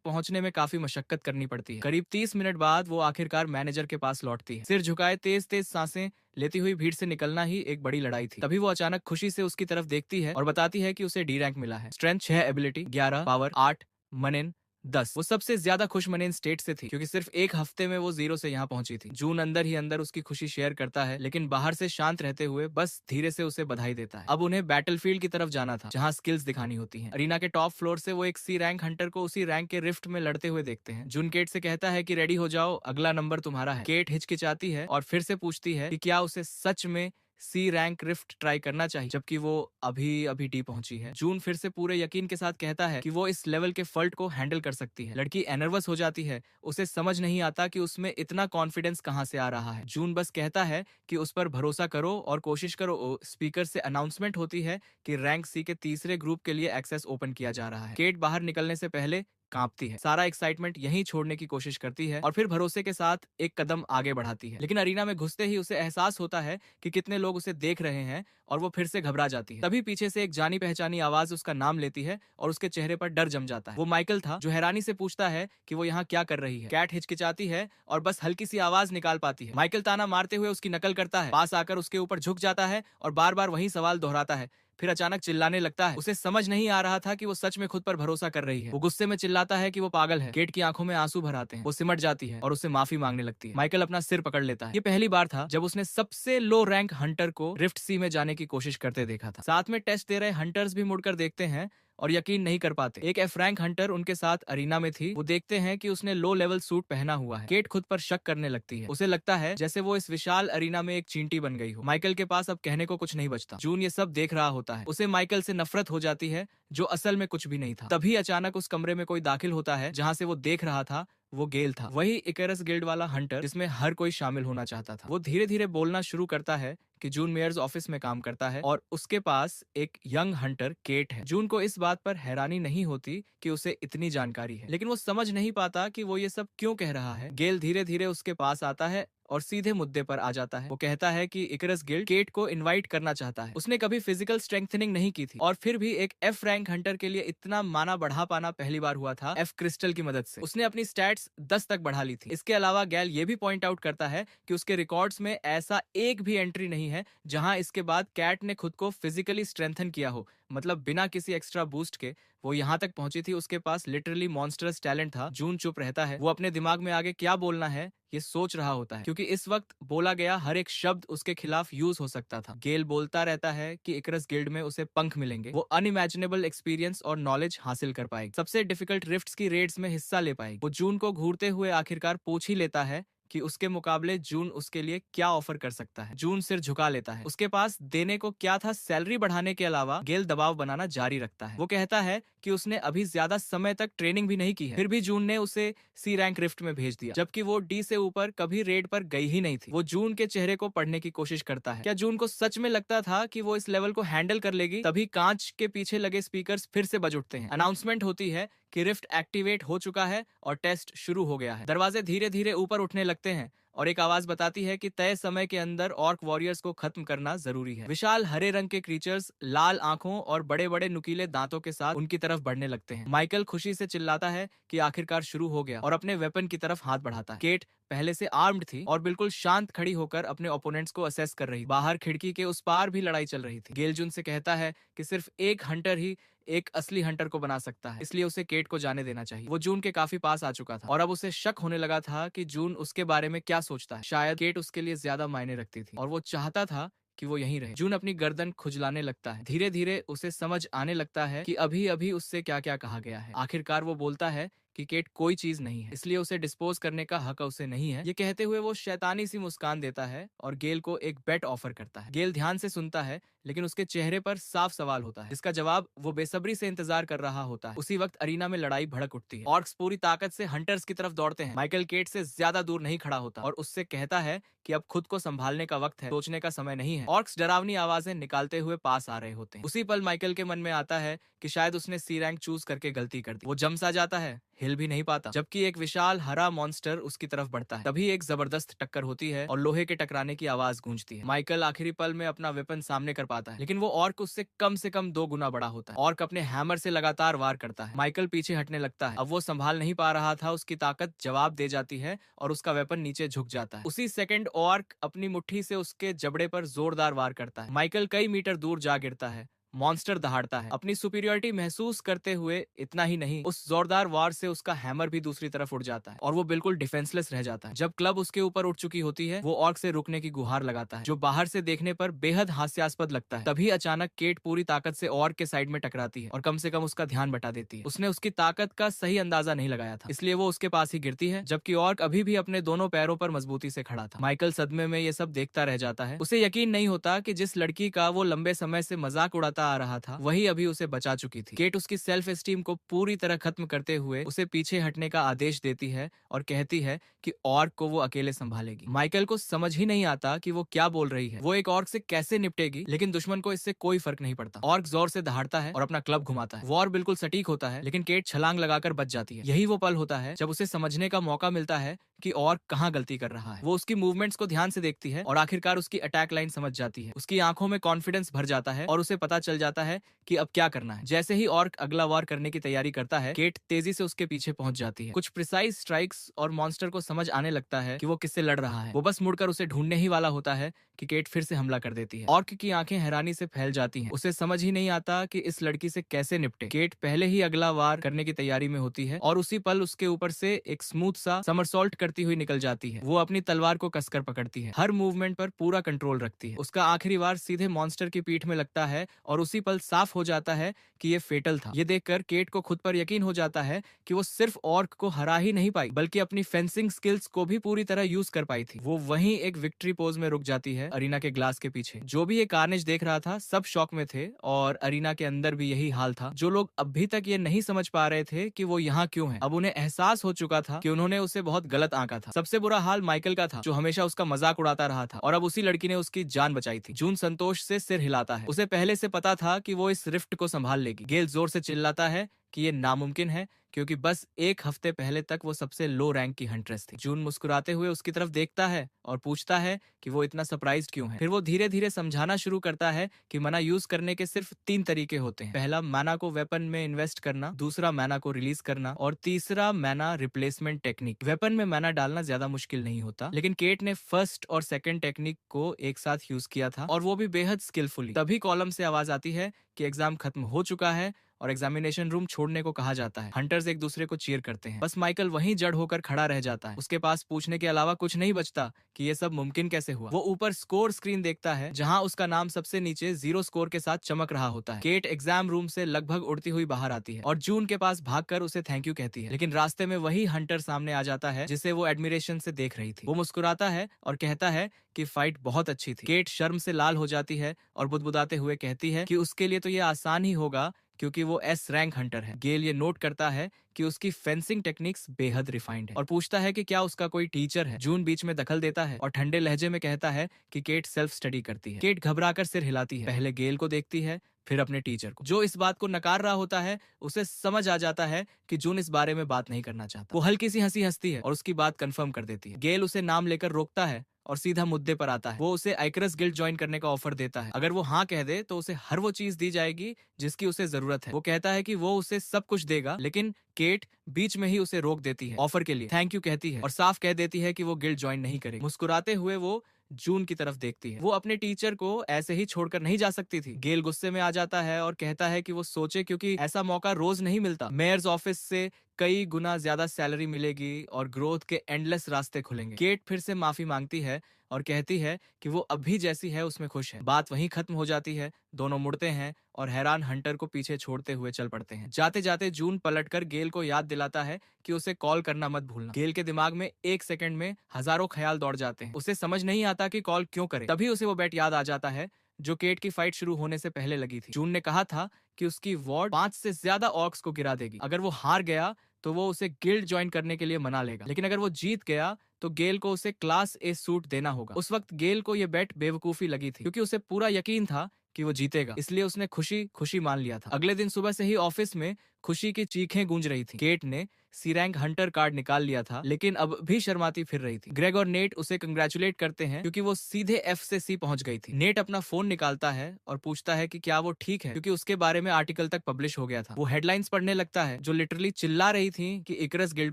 पहुंचने में काफी मशक्कत करनी पड़ती है। करीब 30 मिनट बाद वो आखिरकार मैनेजर के पास लौटती है। सिर झुकाए तेज तेज सांसें लेती हुई भीड़ से निकलना ही एक बड़ी लड़ाई थी। तभी वो अचानक खुशी से उसकी तरफ देखती है और बताती है कि उसे डी रैंक मिला है। स्ट्रेंथ 6, एबिलिटी 11, पावर 8, मनन 10। वो सबसे ज्यादा खुश मनन स्टेट से थी क्योंकि सिर्फ एक हफ्ते में वो 0 से यहाँ पहुंची थी। जून अंदर ही अंदर उसकी खुशी शेयर करता है, लेकिन बाहर से शांत रहते हुए बस धीरे से उसे बधाई देता है। अब उन्हें बैटलफील्ड की तरफ जाना था जहाँ स्किल्स दिखानी होती हैं। अरीना के टॉप फ्लोर से वो एक सी रैंक हंटर को उसी रैंक के रिफ्ट में लड़ते हुए देखते हैं। जून केट से कहता है कि रेडी हो जाओ, अगला नंबर तुम्हारा है। केट हिचकिचाती है और फिर से पूछती है कि क्या उसे सच में सी रैंक रिफ्ट ट्राई करना चाहिए जबकि वो अभी अभी डी पहुंची है। जून फिर से पूरे यकीन के साथ कहता है कि वो इस लेवल के फल्ट को हैंडल कर सकती है। लड़की नर्वस हो जाती है, उसे समझ नहीं आता कि उसमें इतना कॉन्फिडेंस कहां से आ रहा है। जून बस कहता है कि उस पर भरोसा करो और कोशिश करो। स्पीकर से अनाउंसमेंट होती है कि रैंक सी के तीसरे ग्रुप के लिए एक्सेस ओपन किया जा रहा है। केट बाहर निकलने से पहले कांपती है, सारा एक्साइटमेंट यहीं छोड़ने की कोशिश करती है और फिर भरोसे के साथ एक कदम आगे बढ़ाती है। लेकिन अरीना में घुसते ही उसे एहसास होता है कि कितने लोग उसे देख रहे हैं और वो फिर से घबरा जाती है। तभी पीछे से एक जानी पहचानी आवाज उसका नाम लेती है और उसके चेहरे पर डर जम जाता है। वो माइकल था जो हैरानी से पूछता है कि वो यहाँ क्या कर रही है। कैट हिचकिचाती है और बस हल्की सी आवाज निकाल पाती है। माइकल ताना मारते हुए उसकी नकल करता है, पास आकर उसके ऊपर झुक जाता है और बार बार वही सवाल दोहराता है। फिर अचानक चिल्लाने लगता है। उसे समझ नहीं आ रहा था कि वो सच में खुद पर भरोसा कर रही है। वो गुस्से में चिल्लाता है कि वो पागल है। केट की आंखों में आंसू भर आते हैं। वो सिमट जाती है और उससे माफी मांगने लगती है। माइकल अपना सिर पकड़ लेता है। ये पहली बार था जब उसने सबसे लो रैंक हंटर को रिफ्ट सी में जाने की कोशिश करते देखा था। साथ में टेस्ट दे रहे हंटर्स भी मुड़कर देखते हैं और यकीन नहीं कर पाते। एक एफ रैंक हंटर उनके साथ अरीना में थी। वो देखते हैं कि उसने लो लेवल सूट पहना हुआ है। केट खुद पर शक करने लगती है। उसे लगता है जैसे वो इस विशाल अरीना में एक चींटी बन गई हो। माइकल के पास अब कहने को कुछ नहीं बचता। जून ये सब देख रहा होता है। उसे माइकल से नफरत हो जाती है जो असल में कुछ भी नहीं था। तभी अचानक उस कमरे में कोई दाखिल होता है जहाँ से वो देख रहा था। वो गेल था, वही इकरस गिल्ड वाला हंटर जिसमें हर कोई शामिल होना चाहता था। वो धीरे धीरे बोलना शुरू करता है कि जून मेयर्स ऑफिस में काम करता है और उसके पास एक यंग हंटर केट है। जून को इस बात पर हैरानी नहीं होती कि उसे इतनी जानकारी है, लेकिन वो समझ नहीं पाता कि वो ये सब क्यों कह रहा है। गेल धीरे धीरे उसके पास आता है और सीधे मुद्दे पर आ जाता है। वो कहता है कि इकरस गिल्ड केट को इनवाइट करना चाहता है। उसने कभी फिजिकल स्ट्रेंथनिंग नहीं की थी और फिर भी एक एफ रैंक हंटर के लिए इतना माना बढ़ा पाना पहली बार हुआ था एफ क्रिस्टल की मदद से। उसने अपनी स्टैट्स 10 तक बढ़ा ली थी। इसके अलावा गैल ये भी पॉइंट आउट करता है कि उसके रिकॉर्ड्स में ऐसा एक भी एंट्री नहीं है जहां इसके बाद कैट ने खुद को फिजिकली स्ट्रेंथन किया हो। मतलब बिना किसी एक्स्ट्रा बूस्ट के वो यहाँ तक पहुंची थी। उसके पास लिटरली मॉन्स्टरस टैलेंट था। जून चुप रहता है। वो अपने दिमाग में आगे क्या बोलना है ये सोच रहा होता है क्योंकि इस वक्त बोला गया हर एक शब्द उसके खिलाफ यूज हो सकता था। गेल बोलता रहता है कि इकरस गिल्ड में उसे पंख मिलेंगे, वो अनइमेजिनेबल एक्सपीरियंस और नॉलेज हासिल कर पाएगी, सबसे डिफिकल्ट रिफ्ट्स की रेड्स में हिस्सा ले पाएगी। वो जून को घूरते हुए आखिरकार पूछ ही लेता है कि उसके मुकाबले जून उसके लिए क्या ऑफर कर सकता है। जून सिर झुका लेता है। उसके पास देने को क्या था, सैलरी बढ़ाने के अलावा गेल दबाव बनाना जारी रखता है। वो कहता है कि उसने अभी ज्यादा समय तक ट्रेनिंग भी नहीं की है, फिर भी जून ने उसे सी रैंक रिफ्ट में भेज दिया जबकि वो डी से ऊपर कभी रेड पर गई ही नहीं थी। वो जून के चेहरे को पढ़ने की कोशिश करता है। क्या जून को सच में लगता था कि वो इस लेवल को हैंडल कर लेगी? तभी कांच के पीछे लगे स्पीकर्स फिर से बज उठते हैं। अनाउंसमेंट होती है कि रिफ्ट एक्टिवेट हो चुका है और टेस्ट शुरू हो गया है। दरवाजे धीरे धीरे ऊपर उठने लगते हैं और एक आवाज बताती है कि तय समय के अंदर ऑर्क वॉरियर्स को खत्म करना जरूरी है। विशाल हरे रंग के क्रीचर्स लाल आंखों और बड़े बड़े नुकीले दांतों के साथ उनकी तरफ बढ़ने लगते हैं। माइकल खुशी से चिल्लाता है कि आखिरकार शुरू हो गया और अपने वेपन की तरफ हाथ बढ़ाता है। केट पहले से आर्म्ड थी और बिल्कुल शांत खड़ी होकर अपने ओपोनेंट्स को असेस कर रही। बाहर खिड़की के उस पार भी लड़ाई चल रही थी। गेल जून से कहता है कि सिर्फ एक हंटर ही एक असली हंटर को बना सकता है, इसलिए उसे केट को जाने देना चाहिए। वो जून के काफी पास आ चुका था और अब उसे शक होने लगा था कि जून उसके बारे में क्या सोचता है। शायद केट उसके लिए ज्यादा मायने रखती थी और वो चाहता था कि वो यहीं रहे। जून अपनी गर्दन खुजलाने लगता है। धीरे धीरे उसे समझ आने लगता है कि अभी अभी उससे क्या क्या कहा गया है। आखिरकार वो बोलता है कि केट कोई चीज नहीं है, इसलिए उसे डिस्पोज करने का हक उसे नहीं है। ये कहते हुए वो शैतानी सी मुस्कान देता है और गेल को एक बेट ऑफर करता है। गेल ध्यान से सुनता है, लेकिन उसके चेहरे पर साफ सवाल होता है, जिसका जवाब वो बेसब्री से इंतजार कर रहा होता है। उसी वक्त अरीना में लड़ाई भड़क उठती है। ऑर्क्स पूरी ताकत से हंटर्स की तरफ दौड़ते हैं। माइकल केट से ज्यादा दूर नहीं खड़ा होता और उससे कहता है कि अब खुद को संभालने का वक्त है, सोचने का समय नहीं है। ऑर्क्स डरावनी आवाजें निकालते हुए पास आ रहे होते हैं। उसी पल माइकल के मन में आता है कि शायद उसने सी रैंक चूज करके गलती कर दी। वो जम सा जाता है, हिल भी नहीं पाता, जबकि एक विशाल हरा मॉन्स्टर उसकी तरफ बढ़ता है। तभी एक जबरदस्त टक्कर होती है और लोहे के टकराने की आवाज गूंजती है। माइकल आखिरी पल में अपना वेपन सामने कर पाता है, लेकिन वो ऑर्क उससे कम से कम 2 गुना बड़ा होता है। ऑर्क अपने हैमर से लगातार वार करता है। माइकल पीछे हटने लगता है। अब वो संभाल नहीं पा रहा था, उसकी ताकत जवाब दे जाती है और उसका वेपन नीचे झुक जाता है। उसी सेकंड ऑर्क अपनी मुट्ठी से उसके जबड़े पर जोरदार वार करता है। माइकल कई मीटर दूर जा गिरता है। मॉन्स्टर दहाड़ता है, अपनी सुपीरियरिटी महसूस करते हुए। इतना ही नहीं, उस जोरदार वार से उसका हैमर भी दूसरी तरफ उड़ जाता है और वो बिल्कुल डिफेंसलेस रह जाता है। जब क्लब उसके ऊपर उठ चुकी होती है, वो ऑर्क से रुकने की गुहार लगाता है, जो बाहर से देखने पर बेहद हास्यास्पद लगता है। तभी अचानक केट पूरी ताकत से ऑर्क के साइड में टकराती है और कम से कम उसका ध्यान बटा देती है। उसने उसकी ताकत का सही अंदाजा नहीं लगाया था, इसलिए वो उसके पास ही गिरती है, जबकि ऑर्क अभी भी अपने दोनों पैरों पर मजबूती से खड़ा था। माइकल सदमे में ये सब देखता रह जाता है। उसे यकीन नहीं होता कि जिस लड़की का वो लंबे समय से मजाक उड़ाता आ रहा था, वही अभी उसे बचा चुकी थी। केट उसकी सेल्फ एस्टीम को पूरी तरह खत्म करते हुए उसे पीछे हटने का आदेश देती है और कहती है कि ऑर्क को वो अकेले संभालेगी। माइकल को समझ ही नहीं आता कि वो क्या बोल रही है। वो एक ऑर्क से कैसे निपटेगी, लेकिन दुश्मन को इससे कोई फर्क नहीं पड़ता। ऑर्क जोर से दहाड़ता है और अपना क्लब घुमाता है। वॉर बिल्कुल सटीक होता है, लेकिन केट छलांग लगाकर बच जाती है। यही वो पल होता है जब उसे समझने का मौका मिलता है कि ऑर्क कहाँ गलती कर रहा है। वो उसकी मूवमेंट्स को ध्यान से देखती है और आखिरकार उसकी अटैक लाइन समझ जाती है। उसकी आंखों में कॉन्फिडेंस भर जाता है और उसे पता चल जाता है कि अब क्या करना है। जैसे ही ऑर्क अगला वार करने की तैयारी करता है, केट तेजी से उसके पीछे पहुंच जाती है। कुछ प्रिसाइज स्ट्राइक्स और मॉन्स्टर को समझ आने लगता है कि वो किससे लड़ रहा है। वो बस मुड़कर उसे ढूंढने ही वाला होता है कि केट फिर से हमला कर देती है। ऑर्क की आंखें हैरानी से फैल जाती हैं। उसे समझ ही नहीं आता कि इस लड़की से कैसे निपटे। केट पहले ही अगला वार करने की तैयारी में होती है और उसी पल उसके ऊपर से एक स्मूथ सा समरसॉल्ट करती हुई निकल जाती है। वो अपनी तलवार को कसकर पकड़ती है, हर मूवमेंट पर पूरा कंट्रोल रखती है। उसका आखिरी वार सीधे मॉन्स्टर की पीठ में लगता है और उसी पल साफ हो जाता है कि ये फेटल था। ये देखकर केट को खुद पर यकीन हो जाता है कि वो सिर्फ ऑर्क को हरा ही नहीं पाई, बल्कि अपनी फेंसिंग स्किल्स को भी पूरी तरह यूज कर पाई थी। वो वहीं एक विक्ट्री पोज में रुक जाती है, अरीना के ग्लास के पीछे। जो भी ये कार्नेज देख रहा था, सब शॉक में थे और अरीना के अंदर भी यही हाल था। जो लोग अभी तक ये नहीं समझ पा रहे थे कि वो यहाँ क्यों है, अब उन्हें एहसास हो चुका था कि उन्होंने उसे बहुत गलत आंका था। सबसे बुरा हाल माइकल का था, जो हमेशा उसका मजाक उड़ाता रहा था, और अब उसी लड़की ने उसकी जान बचाई थी। जून संतोष से सिर हिलाता है। उसे पहले से पता था कि वो इस रिफ्ट को संभाल लेगी। गेल जोर से चिल्लाता है कि ये नामुमकिन है, क्योंकि बस एक हफ्ते पहले तक वो सबसे लो रैंक की हंट्रेस थी। जून मुस्कुराते हुए उसकी तरफ देखता है और पूछता है कि वो इतना सरप्राइज्ड क्यों है। फिर वो धीरे धीरे समझाना शुरू करता है कि मना यूज करने के सिर्फ 3 तरीके होते हैं। पहला, मैना को वेपन में इन्वेस्ट करना, दूसरा मैना को रिलीज करना, और तीसरा मैना रिप्लेसमेंट टेक्निक। वेपन में मैना डालना ज्यादा मुश्किल नहीं होता, लेकिन केट ने फर्स्ट और सेकंड टेक्निक को एक साथ यूज किया था, और वो भी बेहद स्किलफुली। तभी कॉलम से आवाज आती है कि एग्जाम खत्म हो चुका है और एग्जामिनेशन रूम छोड़ने को कहा जाता है। हंटर्स एक दूसरे को चीयर करते हैं। बस माइकल वहीं जड़ होकर खड़ा रह जाता है। उसके पास पूछने के अलावा कुछ नहीं बचता कि ये सब मुमकिन कैसे हुआ। वो ऊपर स्कोर स्क्रीन देखता है, जहां उसका नाम सबसे नीचे 0 स्कोर के साथ चमक रहा होता है। केट एग्जाम रूम से लगभग उड़ती हुई बाहर आती है और जून के पास भागकर उसे थैंक यू कहती है, लेकिन रास्ते में वही हंटर सामने आ जाता है जिसे वो एडमिरेशन से देख रही थी। वो मुस्कुराता है और कहता है कि फाइट बहुत अच्छी थी। केट शर्म से लाल हो जाती है और बुदबुदाते हुए कहती है कि उसके लिए तो ये आसान ही होगा, क्योंकि वो एस रैंक हंटर है। गेल ये नोट करता है कि उसकी फेंसिंग टेक्निक्स बेहद रिफाइंड है और पूछता है कि क्या उसका कोई टीचर है। जून बीच में दखल देता है और ठंडे लहजे में कहता है कि केट सेल्फ स्टडी करती है। केट घबराकर सिर हिलाती है, पहले गेल को देखती है, फिर अपने टीचर को। जो इस बात को नकार रहा होता है, उसे समझ आ जाता है कि जून इस बारे में बात नहीं करना चाहता। वो हल्की सी हंसी हंसती है और उसकी बात कंफर्म कर देती है। गेल उसे नाम लेकर रोकता है और सीधा मुद्दे पर आता है। वो उसे आइकरस गिल्ड ज्वाइन करने का ऑफर देता है। अगर वो हाँ कह दे तो उसे हर वो चीज दी जाएगी जिसकी उसे जरूरत है। वो कहता है कि वो उसे सब कुछ देगा, लेकिन केट बीच में ही उसे रोक देती है। ऑफर के लिए थैंक यू कहती है और साफ कह देती है कि वो गिल्ड ज्वाइन नहीं करेगी। मुस्कुराते हुए वो जून की तरफ देखती है। वो अपने टीचर को ऐसे ही छोड़कर नहीं जा सकती थी। गेल गुस्से में आ जाता है और कहता है कि वो सोचे, क्योंकि ऐसा मौका रोज नहीं मिलता। मेयर्स ऑफिस से कई गुना ज्यादा सैलरी मिलेगी और ग्रोथ के एंडलेस रास्ते खुलेंगे। केट फिर से माफी मांगती है और कहती है कि वो अभी जैसी है उसमें खुश है। बात वहीं खत्म हो जाती है। दोनों मुड़ते हैं और हैरान हंटर को पीछे छोड़ते हुए चल पड़ते हैं। जाते जाते जून पलटकर गेल को याद दिलाता है कि उसे कॉल करना मत भूलना। गेल के दिमाग में एक सेकंड में हजारों ख्याल दौड़ जाते हैं। उसे समझ नहीं आता कि कॉल क्यों करे। तभी उसे वो बैट याद आ जाता है जो केट की फाइट शुरू होने से पहले लगी थी। जून ने कहा था कि उसकी वार्ड 5 से ज्यादा ऑर्क्स को गिरा देगी। अगर वो हार गया तो वो उसे गिल्ड ज्वाइन करने के लिए मना लेगा, लेकिन अगर वो जीत गया तो गेल को उसे क्लास ए सूट देना होगा। उस वक्त गेल को ये बेट बेवकूफी लगी थी, क्योंकि उसे पूरा यकीन था कि वो जीतेगा, इसलिए उसने खुशी खुशी मान लिया था। अगले दिन सुबह से ही ऑफिस में खुशी की चीखें गूंज रही थी। केट ने सी रैंक हंटर कार्ड निकाल लिया था, लेकिन अब भी शर्माती फिर रही थी। ग्रेग और नेट उसे कंग्रेचुलेट करते हैं क्योंकि वो सीधे एफ से सी पहुंच गई थी। नेट अपना फोन निकालता है और पूछता है कि क्या वो ठीक है, क्योंकि उसके बारे में आर्टिकल तक पब्लिश हो गया था। वो हेडलाइंस पढ़ने लगता है जो लिटरली चिल्ला रही थी कि इकरस गिल्ड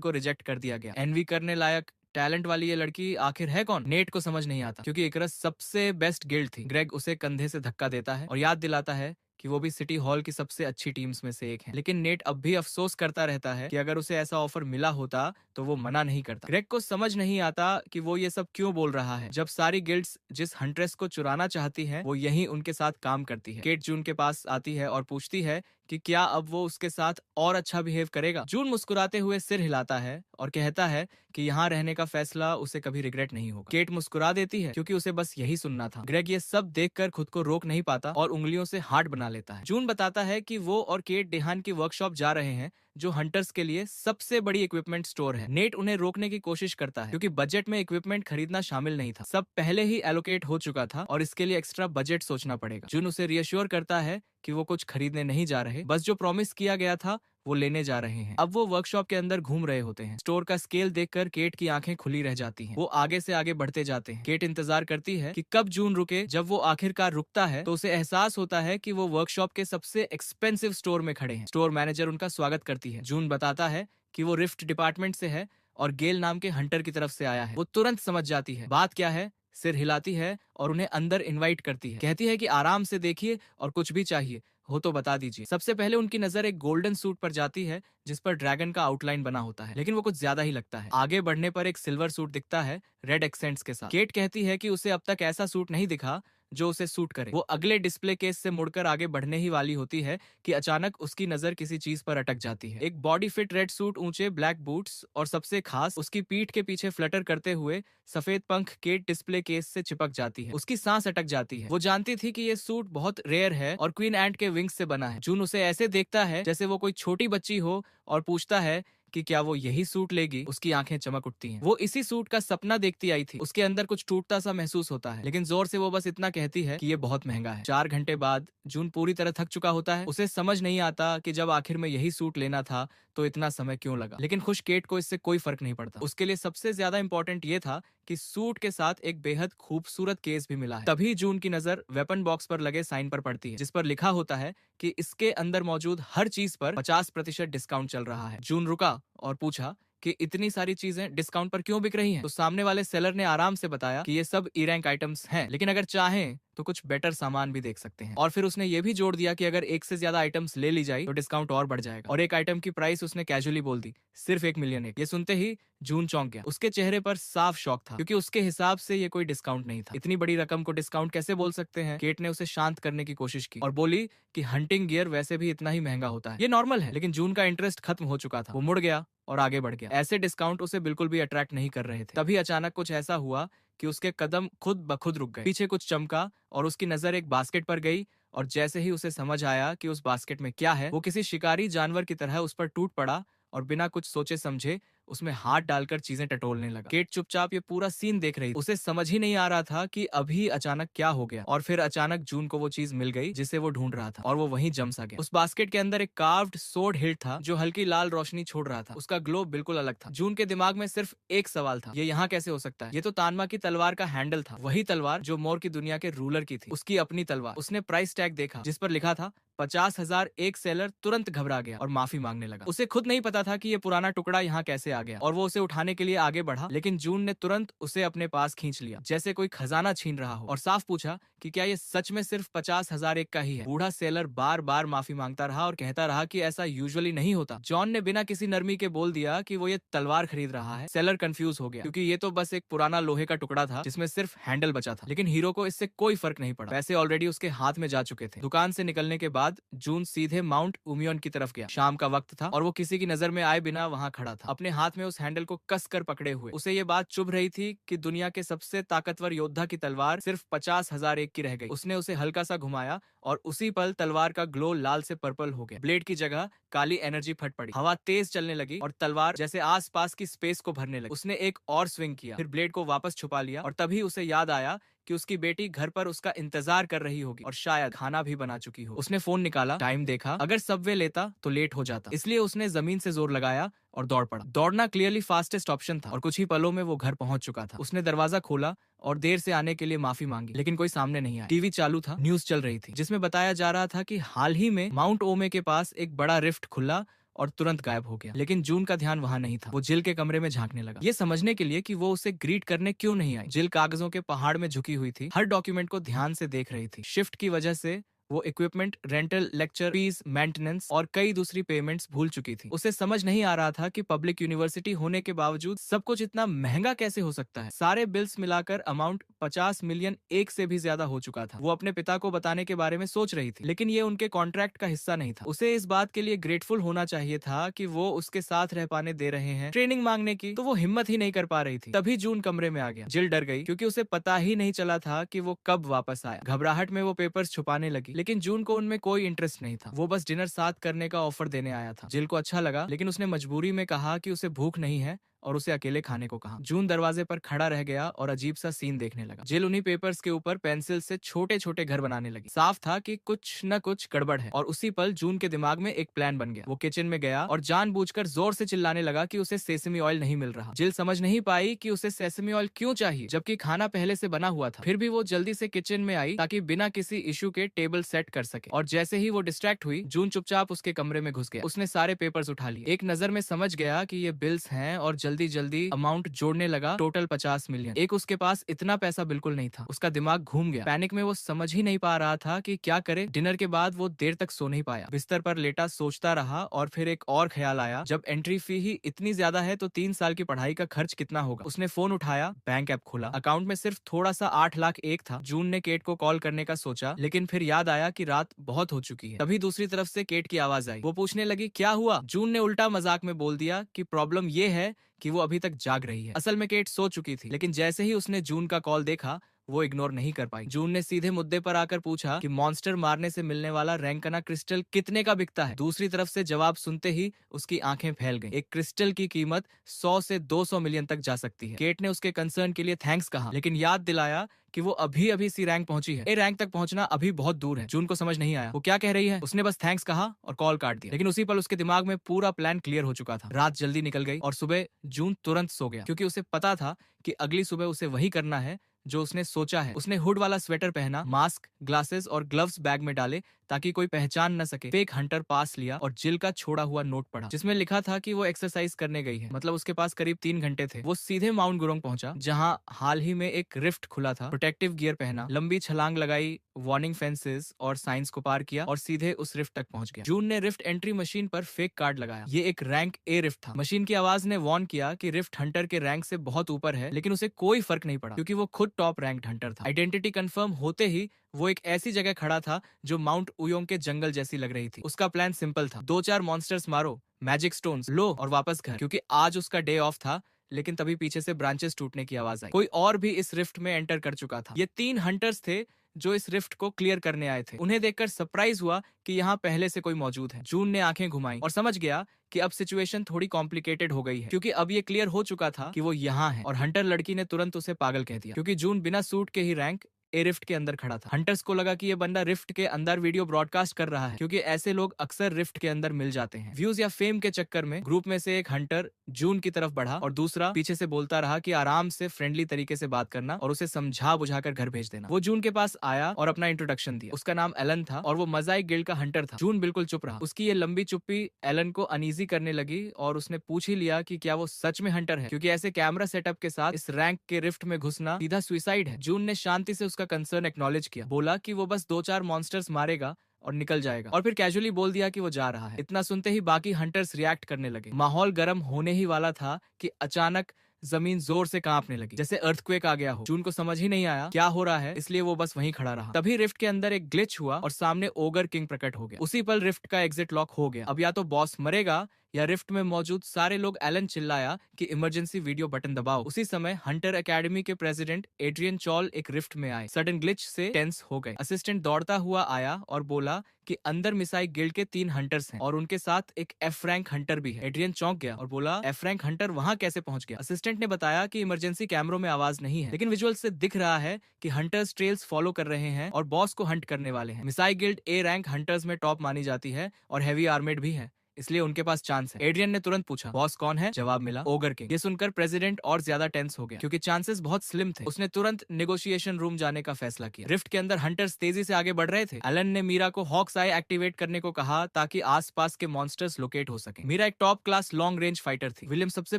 को रिजेक्ट कर दिया गया। एनवी करने लायक टैलेंट वाली ये लड़की आखिर है कौन? नेट को समझ नहीं आता, क्योंकि इकरस सबसे बेस्ट गिल्ड थी। ग्रेग उसे कंधे से धक्का देता है और याद दिलाता है कि वो भी सिटी हॉल की सबसे अच्छी टीम्स में से एक है। लेकिन नेट अब भी अफसोस करता रहता है कि अगर उसे ऐसा ऑफर मिला होता तो वो मना नहीं करता। ग्रेग को समझ नहीं आता कि वो ये सब क्यों बोल रहा है, जब सारी गिल्ड्स जिस हंट्रेस को चुराना चाहती हैं वो यही उनके साथ काम करती है। केट जून के पास आती है और पूछती है कि क्या अब वो उसके साथ और अच्छा बिहेव करेगा। जून मुस्कुराते हुए सिर हिलाता है और कहता है कि यहाँ रहने का फैसला उसे कभी रिग्रेट नहीं होगा। केट मुस्कुरा देती है क्योंकि उसे बस यही सुनना था। ग्रेग ये सब देखकर खुद को रोक नहीं पाता और उंगलियों से हार्ट बना लेता है। जून बताता है कि वो और केट डेहान की वर्कशॉप जा रहे हैं, जो हंटर्स के लिए सबसे बड़ी इक्विपमेंट स्टोर है। नेट उन्हें रोकने की कोशिश करता है क्योंकि बजट में इक्विपमेंट खरीदना शामिल नहीं था। सब पहले ही एलोकेट हो चुका था और इसके लिए एक्स्ट्रा बजट सोचना पड़ेगा। जून उसे रियश्योर करता है कि वो कुछ खरीदने नहीं जा रहे, बस जो प्रॉमिस किया गया था वो लेने जा रहे हैं। अब वो वर्कशॉप के अंदर घूम रहे होते हैं। स्टोर का स्केल देखकर केट की आंखें खुली रह जाती हैं। वो आगे से आगे बढ़ते जाते हैं। केट इंतजार करती है कि कब जून रुके। जब वो आखिरकार रुकता है तो उसे एहसास होता है कि वो वर्कशॉप के सबसे एक्सपेंसिव स्टोर में खड़े हैं। स्टोर मैनेजर उनका स्वागत करती है। जून बताता है कि वो रिफ्ट डिपार्टमेंट से है और गेल नाम के हंटर की तरफ से आया है। वो तुरंत समझ जाती है बात क्या है, सिर हिलाती है और उन्हें अंदर इनवाइट करती है। कहती है कि आराम से देखिए और कुछ भी चाहिए हो तो बता दीजिए। सबसे पहले उनकी नजर एक गोल्डन सूट पर जाती है जिस पर ड्रैगन का आउटलाइन बना होता है, लेकिन वो कुछ ज्यादा ही लगता है। आगे बढ़ने पर एक सिल्वर सूट दिखता है रेड एक्सेंट्स के साथ। केट कहती है कि उसे अब तक ऐसा सूट नहीं दिखा जो उसे सूट करे। वो अगले डिस्प्ले केस से मुड़कर आगे बढ़ने ही वाली होती है कि अचानक उसकी नजर किसी चीज पर अटक जाती है। एक बॉडी फिट रेड सूट, ऊंचे ब्लैक बूट्स और सबसे खास उसकी पीठ के पीछे फ्लटर करते हुए सफेद पंख केट डिस्प्ले केस से चिपक जाती है। उसकी सांस अटक जाती है। वो जानती थी कि ये सूट बहुत रेयर है और क्वीन एंट के विंग्स से बना है। जून उसे ऐसे देखता है जैसे वो कोई छोटी बच्ची हो और पूछता है कि क्या वो यही सूट लेगी। उसकी आंखें चमक उठती हैं। वो इसी सूट का सपना देखती आई थी। उसके अंदर कुछ टूटता सा महसूस होता है, लेकिन जोर से वो बस इतना कहती है कि ये बहुत महंगा है। 4 घंटे बाद जून पूरी तरह थक चुका होता है। उसे समझ नहीं आता कि जब आखिर में यही सूट लेना था तो इतना समय क्यों लगा, लेकिन खुश केट को इससे कोई फर्क नहीं पड़ता। उसके लिए सबसे ज्यादा इंपॉर्टेंट ये था कि सूट के साथ एक बेहद खूबसूरत केस भी मिला है। तभी जून की नजर वेपन बॉक्स पर लगे साइन पर पड़ती है, जिस पर लिखा होता है कि इसके अंदर मौजूद हर चीज पर 50% डिस्काउंट चल रहा है। जून रुका और पूछा कि इतनी सारी चीजें डिस्काउंट पर क्यों बिक रही हैं? तो सामने वाले सेलर ने आराम से बताया कि ये सब ई रैंक आइटम्स हैं, लेकिन अगर चाहें तो कुछ बेटर सामान भी देख सकते हैं। और फिर उसने ये भी जोड़ दिया कि अगर एक से ज्यादा आइटम्स ले ली जाए तो डिस्काउंट और बढ़ जाएगा। और एक आइटम की प्राइस उसने कैजुअली बोल दी, सिर्फ 1 मिलियन एक। ये सुनते ही जून चौंक गया। उसके चेहरे पर साफ शौक था, क्योंकि उसके हिसाब से ये कोई डिस्काउंट नहीं था। इतनी बड़ी रकम को डिस्काउंट कैसे बोल सकते हैं? केट ने उसे शांत करने की कोशिश की और बोली कि हंटिंग गियर वैसे भी इतना ही महंगा होता है, ये नॉर्मल है। लेकिन जून का इंटरेस्ट खत्म हो चुका था। वो मुड़ गया और आगे बढ़ गया। ऐसे डिस्काउंट उसे बिल्कुल भी अट्रैक्ट नहीं कर रहे थे। तभी अचानक कुछ ऐसा हुआ कि उसके कदम खुद ब खुद रुक गए। पीछे कुछ चमका और उसकी नजर एक बास्केट पर गई और जैसे ही उसे समझ आया कि उस बास्केट में क्या है, वो किसी शिकारी जानवर की तरह उस पर टूट पड़ा और बिना कुछ सोचे समझे उसमें हाथ डालकर चीजें टटोलने लगा। केट चुपचाप ये पूरा सीन देख रही। उसे समझ ही नहीं आ रहा था कि अभी अचानक क्या हो गया। और फिर अचानक जून को वो चीज मिल गई जिसे वो ढूंढ रहा था और वो वहीं जम सा गया। उस बास्केट के अंदर एक कार्व्ड सोर्ड हिल्ट था जो हल्की लाल रोशनी छोड़ रहा था। उसका ग्लो बिल्कुल अलग था। जून के दिमाग में सिर्फ एक सवाल था, ये यहाँ कैसे हो सकता है? ये तो तानमा की तलवार का हैंडल था, वही तलवार जो मोर की दुनिया के रूलर की थी, उसकी अपनी तलवार। उसने प्राइस टैग देखा जिस पर लिखा था 50,000। एक सेलर तुरंत घबरा गया और माफी मांगने लगा। उसे खुद नहीं पता था कि ये पुराना टुकड़ा यहाँ कैसे आ आ गया और वो उसे उठाने के लिए आगे बढ़ा, लेकिन जून ने तुरंत उसे अपने पास खींच लिया जैसे कोई खजाना छीन रहा हो और साफ पूछा कि क्या ये सच में सिर्फ 50,000 एक का ही है। बूढ़ा सेलर बार बार माफी मांगता रहा और कहता रहा कि ऐसा यूजुअली नहीं होता। जॉन ने बिना किसी नरमी के बोल दिया कि वो ये तलवार खरीद रहा है। सेलर कंफ्यूज हो गया क्योंकि ये तो बस एक पुराना लोहे का टुकड़ा था जिसमें सिर्फ हैंडल बचा था, लेकिन हीरो को इससे कोई फर्क नहीं पड़ा। पैसे ऑलरेडी उसके हाथ में जा चुके थे। दुकान से निकलने के बाद जून सीधे माउंट उमियोन की तरफ गया। शाम का वक्त था और वो किसी की नजर में आए बिना वहां खड़ा था, अपने हाथ में उस हैंडल को कस कर पकड़े हुए। उसे ये बात चुभ रही थी कि दुनिया के सबसे ताकतवर योद्धा की तलवार सिर्फ 50,000 एक की रह गई। उसने उसे हल्का सा घुमाया और उसी पल तलवार का ग्लो लाल से पर्पल हो गया। ब्लेड की जगह काली एनर्जी फट पड़ी। हवा तेज चलने लगी और तलवार जैसे आसपास की स्पेस को भरने लगी। उसने एक और स्विंग किया, फिर ब्लेड को वापस छुपा लिया और तभी उसे याद आया कि उसकी बेटी घर पर उसका इंतजार कर रही होगी और शायद खाना भी बना चुकी हो। उसने फोन निकाला, टाइम देखा, अगर सबवे लेता तो लेट हो जाता, इसलिए उसने जमीन से जोर लगाया और दौड़ पड़ा। दौड़ना क्लियरली फास्टेस्ट ऑप्शन था और कुछ ही पलों में वो घर पहुंच चुका था। उसने दरवाजा खोला और देर से आने के लिए माफी मांगी, लेकिन कोई सामने नहीं आया। टीवी चालू था, न्यूज चल रही थी जिसमें बताया जा रहा था कि हाल ही में माउंट ओमे के पास एक बड़ा रिफ्ट खुला और तुरंत गायब हो गया। लेकिन जून का ध्यान वहां नहीं था। वो जिल के कमरे में झांकने लगा, ये समझने के लिए कि वो उसे ग्रीट करने क्यों नहीं आई। जिल कागजों के पहाड़ में झुकी हुई थी, हर डॉक्यूमेंट को ध्यान से देख रही थी। शिफ्ट की वजह से वो equipment, rental, lecture fees, maintenance और कई दूसरी पेमेंट्स भूल चुकी थी। उसे समझ नहीं आ रहा था कि पब्लिक यूनिवर्सिटी होने के बावजूद सब कुछ इतना महंगा कैसे हो सकता है। सारे बिल्स मिलाकर अमाउंट 50 मिलियन एक से भी ज्यादा हो चुका था। वो अपने पिता को बताने के बारे में सोच रही थी, लेकिन ये उनके कॉन्ट्रैक्ट का हिस्सा नहीं था। उसे इस बात के लिए ग्रेटफुल होना चाहिए था कि वो उसके साथ रह पाने दे रहे हैं। ट्रेनिंग मांगने की तो वो हिम्मत ही नहीं कर पा रही थी। तभी जून कमरे में आ गया। जिल डर गई क्योंकि उसे पता ही नहीं चला था कि वो कब वापस आया। घबराहट में वो पेपर्स छुपाने लगी, लेकिन जून को उनमें कोई इंटरेस्ट नहीं था। वो बस डिनर साथ करने का ऑफर देने आया था। जिल को अच्छा लगा, लेकिन उसने मजबूरी में कहा कि उसे भूख नहीं है और उसे अकेले खाने को कहा। जून दरवाजे पर खड़ा रह गया और अजीब सा सीन देखने लगा। जिल उन्हीं पेपर्स के ऊपर पेंसिल से छोटे छोटे घर बनाने लगी। साफ था कि कुछ न कुछ गड़बड़ है और उसी पल जून के दिमाग में एक प्लान बन गया। वो किचन में गया और जानबूझकर जोर से चिल्लाने लगा कि उसे सेसमी ऑयल नहीं मिल रहा। जिल समझ नहीं पाई कि उसे सेसमी ऑयल क्यों चाहिए जबकि खाना पहले से बना हुआ था। फिर भी वो जल्दी से किचन में आई ताकि बिना किसी इशू के टेबल सेट कर सके, और जैसे ही वो डिस्ट्रैक्ट हुई जून चुपचाप उसके कमरे में घुस गया। उसने सारे पेपर्स उठा लिए, एक नजर में समझ गया कि ये बिल्स हैं और जल्दी जल्दी अमाउंट जोड़ने लगा। Total 50 million. एक उसके पास इतना पैसा बिल्कुल नहीं था। उसका दिमाग घूम गया। पैनिक में वो समझ ही नहीं पा रहा था कि क्या करे। डिनर के बाद वो देर तक सो नहीं पाया। बिस्तर पर लेटा सोचता रहा और फिर एक और ख्याल आया, जब एंट्री फी ही इतनी ज्यादा है तो 3 साल की पढ़ाई का खर्च कितना होगा। उसने फोन उठाया, बैंक ऐप खोला। अकाउंट में सिर्फ थोड़ा सा 8 लाख एक था। जून ने केट को कॉल करने का सोचा, लेकिन फिर याद आया कि रात बहुत हो चुकी है। तभी दूसरी तरफ से केट की आवाज आई। वो पूछने लगी, क्या हुआ? जून ने उल्टा मजाक में बोल दिया कि प्रॉब्लम ये है कि वो अभी तक जाग रही है। असल में केट सो चुकी थी, लेकिन जैसे ही उसने जून का कॉल देखा वो इग्नोर नहीं कर पाई। जून ने सीधे मुद्दे पर आकर पूछा कि मॉन्स्टर मारने से मिलने वाला रैंकना क्रिस्टल कितने का बिकता है। दूसरी तरफ से जवाब सुनते ही उसकी आंखें फैल गईं। एक क्रिस्टल की कीमत 100 से 200 मिलियन तक जा सकती है। केट ने उसके कंसर्न के लिए थैंक्स कहा, लेकिन याद दिलाया कि वो अभी अभी सी रैंक पहुंची है। ए रैंक तक पहुंचना अभी बहुत दूर है। जून को समझ नहीं आया वो क्या कह रही है। उसने बस थैंक्स कहा और कॉल काट दिया, लेकिन उसी पल उसके दिमाग में पूरा प्लान क्लियर हो चुका था। रात जल्दी निकल गई और सुबह जून तुरंत सो गया, क्योंकि उसे पता था कि अगली सुबह उसे वही करना है जो उसने सोचा है। उसने हुड वाला स्वेटर पहना, मास्क, ग्लासेस और ग्लव्स बैग में डाले ताकि कोई पहचान न सके। फेक हंटर पास लिया और जिल का छोड़ा हुआ नोट पढ़ा, जिसमें लिखा था कि वो एक्सरसाइज करने गई है। मतलब उसके पास करीब 3 घंटे थे। वो सीधे माउंट गुरोंग पहुंचा, जहां हाल ही में एक रिफ्ट खुला था। प्रोटेक्टिव गियर पहना, लंबी छलांग लगाई, वार्निंग फेंसेस और साइंस को पार किया और सीधे उस रिफ्ट तक पहुंच गया। जून ने रिफ्ट एंट्री मशीन पर फेक कार्ड लगाया। ये एक रैंक ए रिफ्ट था। मशीन की आवाज ने वार्न किया कि रिफ्ट हंटर के रैंक से बहुत ऊपर है, लेकिन उसे कोई फर्क नहीं पड़ा क्योंकि वो खुद टॉप रैंक्ड हंटर था। आइडेंटिटी कंफर्म होते ही वो एक ऐसी जगह खड़ा था जो माउंट उयोंग के जंगल जैसी लग रही थी। उसका प्लान सिंपल था, 2-4 मॉन्स्टर्स मारो, मैजिक स्टोन्स लो और वापस घर, क्योंकि आज उसका डे ऑफ था। लेकिन तभी पीछे से ब्रांचेस टूटने की आवाज आई। कोई और भी इस रिफ्ट में एंटर कर चुका था। ये 3 हंटर्स थे जो इस रिफ्ट को क्लियर करने आए थे। उन्हें देखकर सरप्राइज हुआ कि यहाँ पहले से कोई मौजूद है। जून ने आंखें घुमाई और समझ गया कि अब सिचुएशन थोड़ी कॉम्प्लिकेटेड हो गई है, क्योंकि अब ये क्लियर हो चुका था कि वो यहाँ है। और हंटर लड़की ने तुरंत उसे पागल कह दिया, क्योंकि जून बिना सूट के ही रैंक ए रिफ्ट के अंदर खड़ा था। हंटर्स को लगा कि ये बंदा रिफ्ट के अंदर वीडियो ब्रॉडकास्ट कर रहा है, क्योंकि ऐसे लोग अक्सर रिफ्ट के अंदर मिल जाते हैं। व्यूज या फेम के चक्कर में ग्रुप में से एक हंटर जून की तरफ बढ़ा और दूसरा पीछे से बोलता रहा कि आराम से फ्रेंडली तरीके से बात करना और उसे समझा बुझाकर घर भेज देना। वो जून के पास आया और अपना इंट्रोडक्शन दिया। उसका नाम एलन था और वो मजाइक गिल्ड का हंटर था। जून बिल्कुल चुप रहा। उसकी ये लंबी चुप्पी एलन को अनईजी करने लगी और उसने पूछ ही लिया कि क्या वो सच में हंटर है, क्योंकि ऐसे कैमरा सेटअप के साथ इस रैंक के रिफ्ट में घुसना सीधा सुसाइड है। जून ने शांति से उसका कंसर्न एक्नॉलेज किया, बोला कि वो बस 2-4 मॉन्स्टर्स मारेगा और निकल जाएगा, और फिर कैजुअली बोल दिया कि वो जा रहा है। इतना सुनते ही बाकी हंटर्स रिएक्ट करने लगे। माहौल गर्म होने ही वाला था कि अचानक जमीन जोर से कांपने लगी, जैसे अर्थक्वेक आ गया हो। जून को समझ ही नहीं आया क्या हो रहा है, इसलिए वो बस वहीं खड़ा रहा। तभी रिफ्ट के अंदर एक ग्लिच हुआ और सामने ओगर किंग प्रकट हो गया। उसी पल रिफ्ट का एग्जिट लॉक हो गया। अब या तो बॉस मरेगा या रिफ्ट में मौजूद सारे लोग। एलन चिल्लाया कि इमरजेंसी वीडियो बटन दबाओ। उसी समय हंटर एकेडमी के प्रेसिडेंट एड्रियन चॉल एक रिफ्ट में आए। सडन ग्लिच से टेंस हो गए। असिस्टेंट दौड़ता हुआ आया और बोला कि अंदर मिसाई गिल्ड के 3 हंटर्स हैं और उनके साथ एक एफ रैंक हंटर भी है। एड्रियन चौंक गया और बोला, एफ रैंक हंटर वहां कैसे पहुंच गया? असिस्टेंट ने बताया कि इमरजेंसी कैमरों में आवाज नहीं है, लेकिन विजुअल से दिख रहा है कि हंटर्स ट्रेल्स फॉलो कर रहे हैं और बॉस को हंट करने वाले हैं। मिसाई गिल्ड ए रैंक हंटर्स में टॉप मानी जाती है और हैवी आर्मेड भी है, इसलिए उनके पास चांस है। एड्रियन ने तुरंत पूछा, बॉस कौन है? जवाब मिला, ओगर किंग। ये सुनकर प्रेसिडेंट और ज्यादा टेंस हो गया, क्योंकि चांसेस बहुत स्लिम थे। उसने तुरंत नेगोशिएशन रूम जाने का फैसला किया। रिफ्ट के अंदर हंटर्स तेजी से आगे बढ़ रहे थे। एलन ने मीरा को हॉक्स आई एक्टिवेट करने को कहा ताकि आसपास के मॉन्स्टर्स लोकेट हो सके। मीरा एक top class long range fighter थी। विलियम सबसे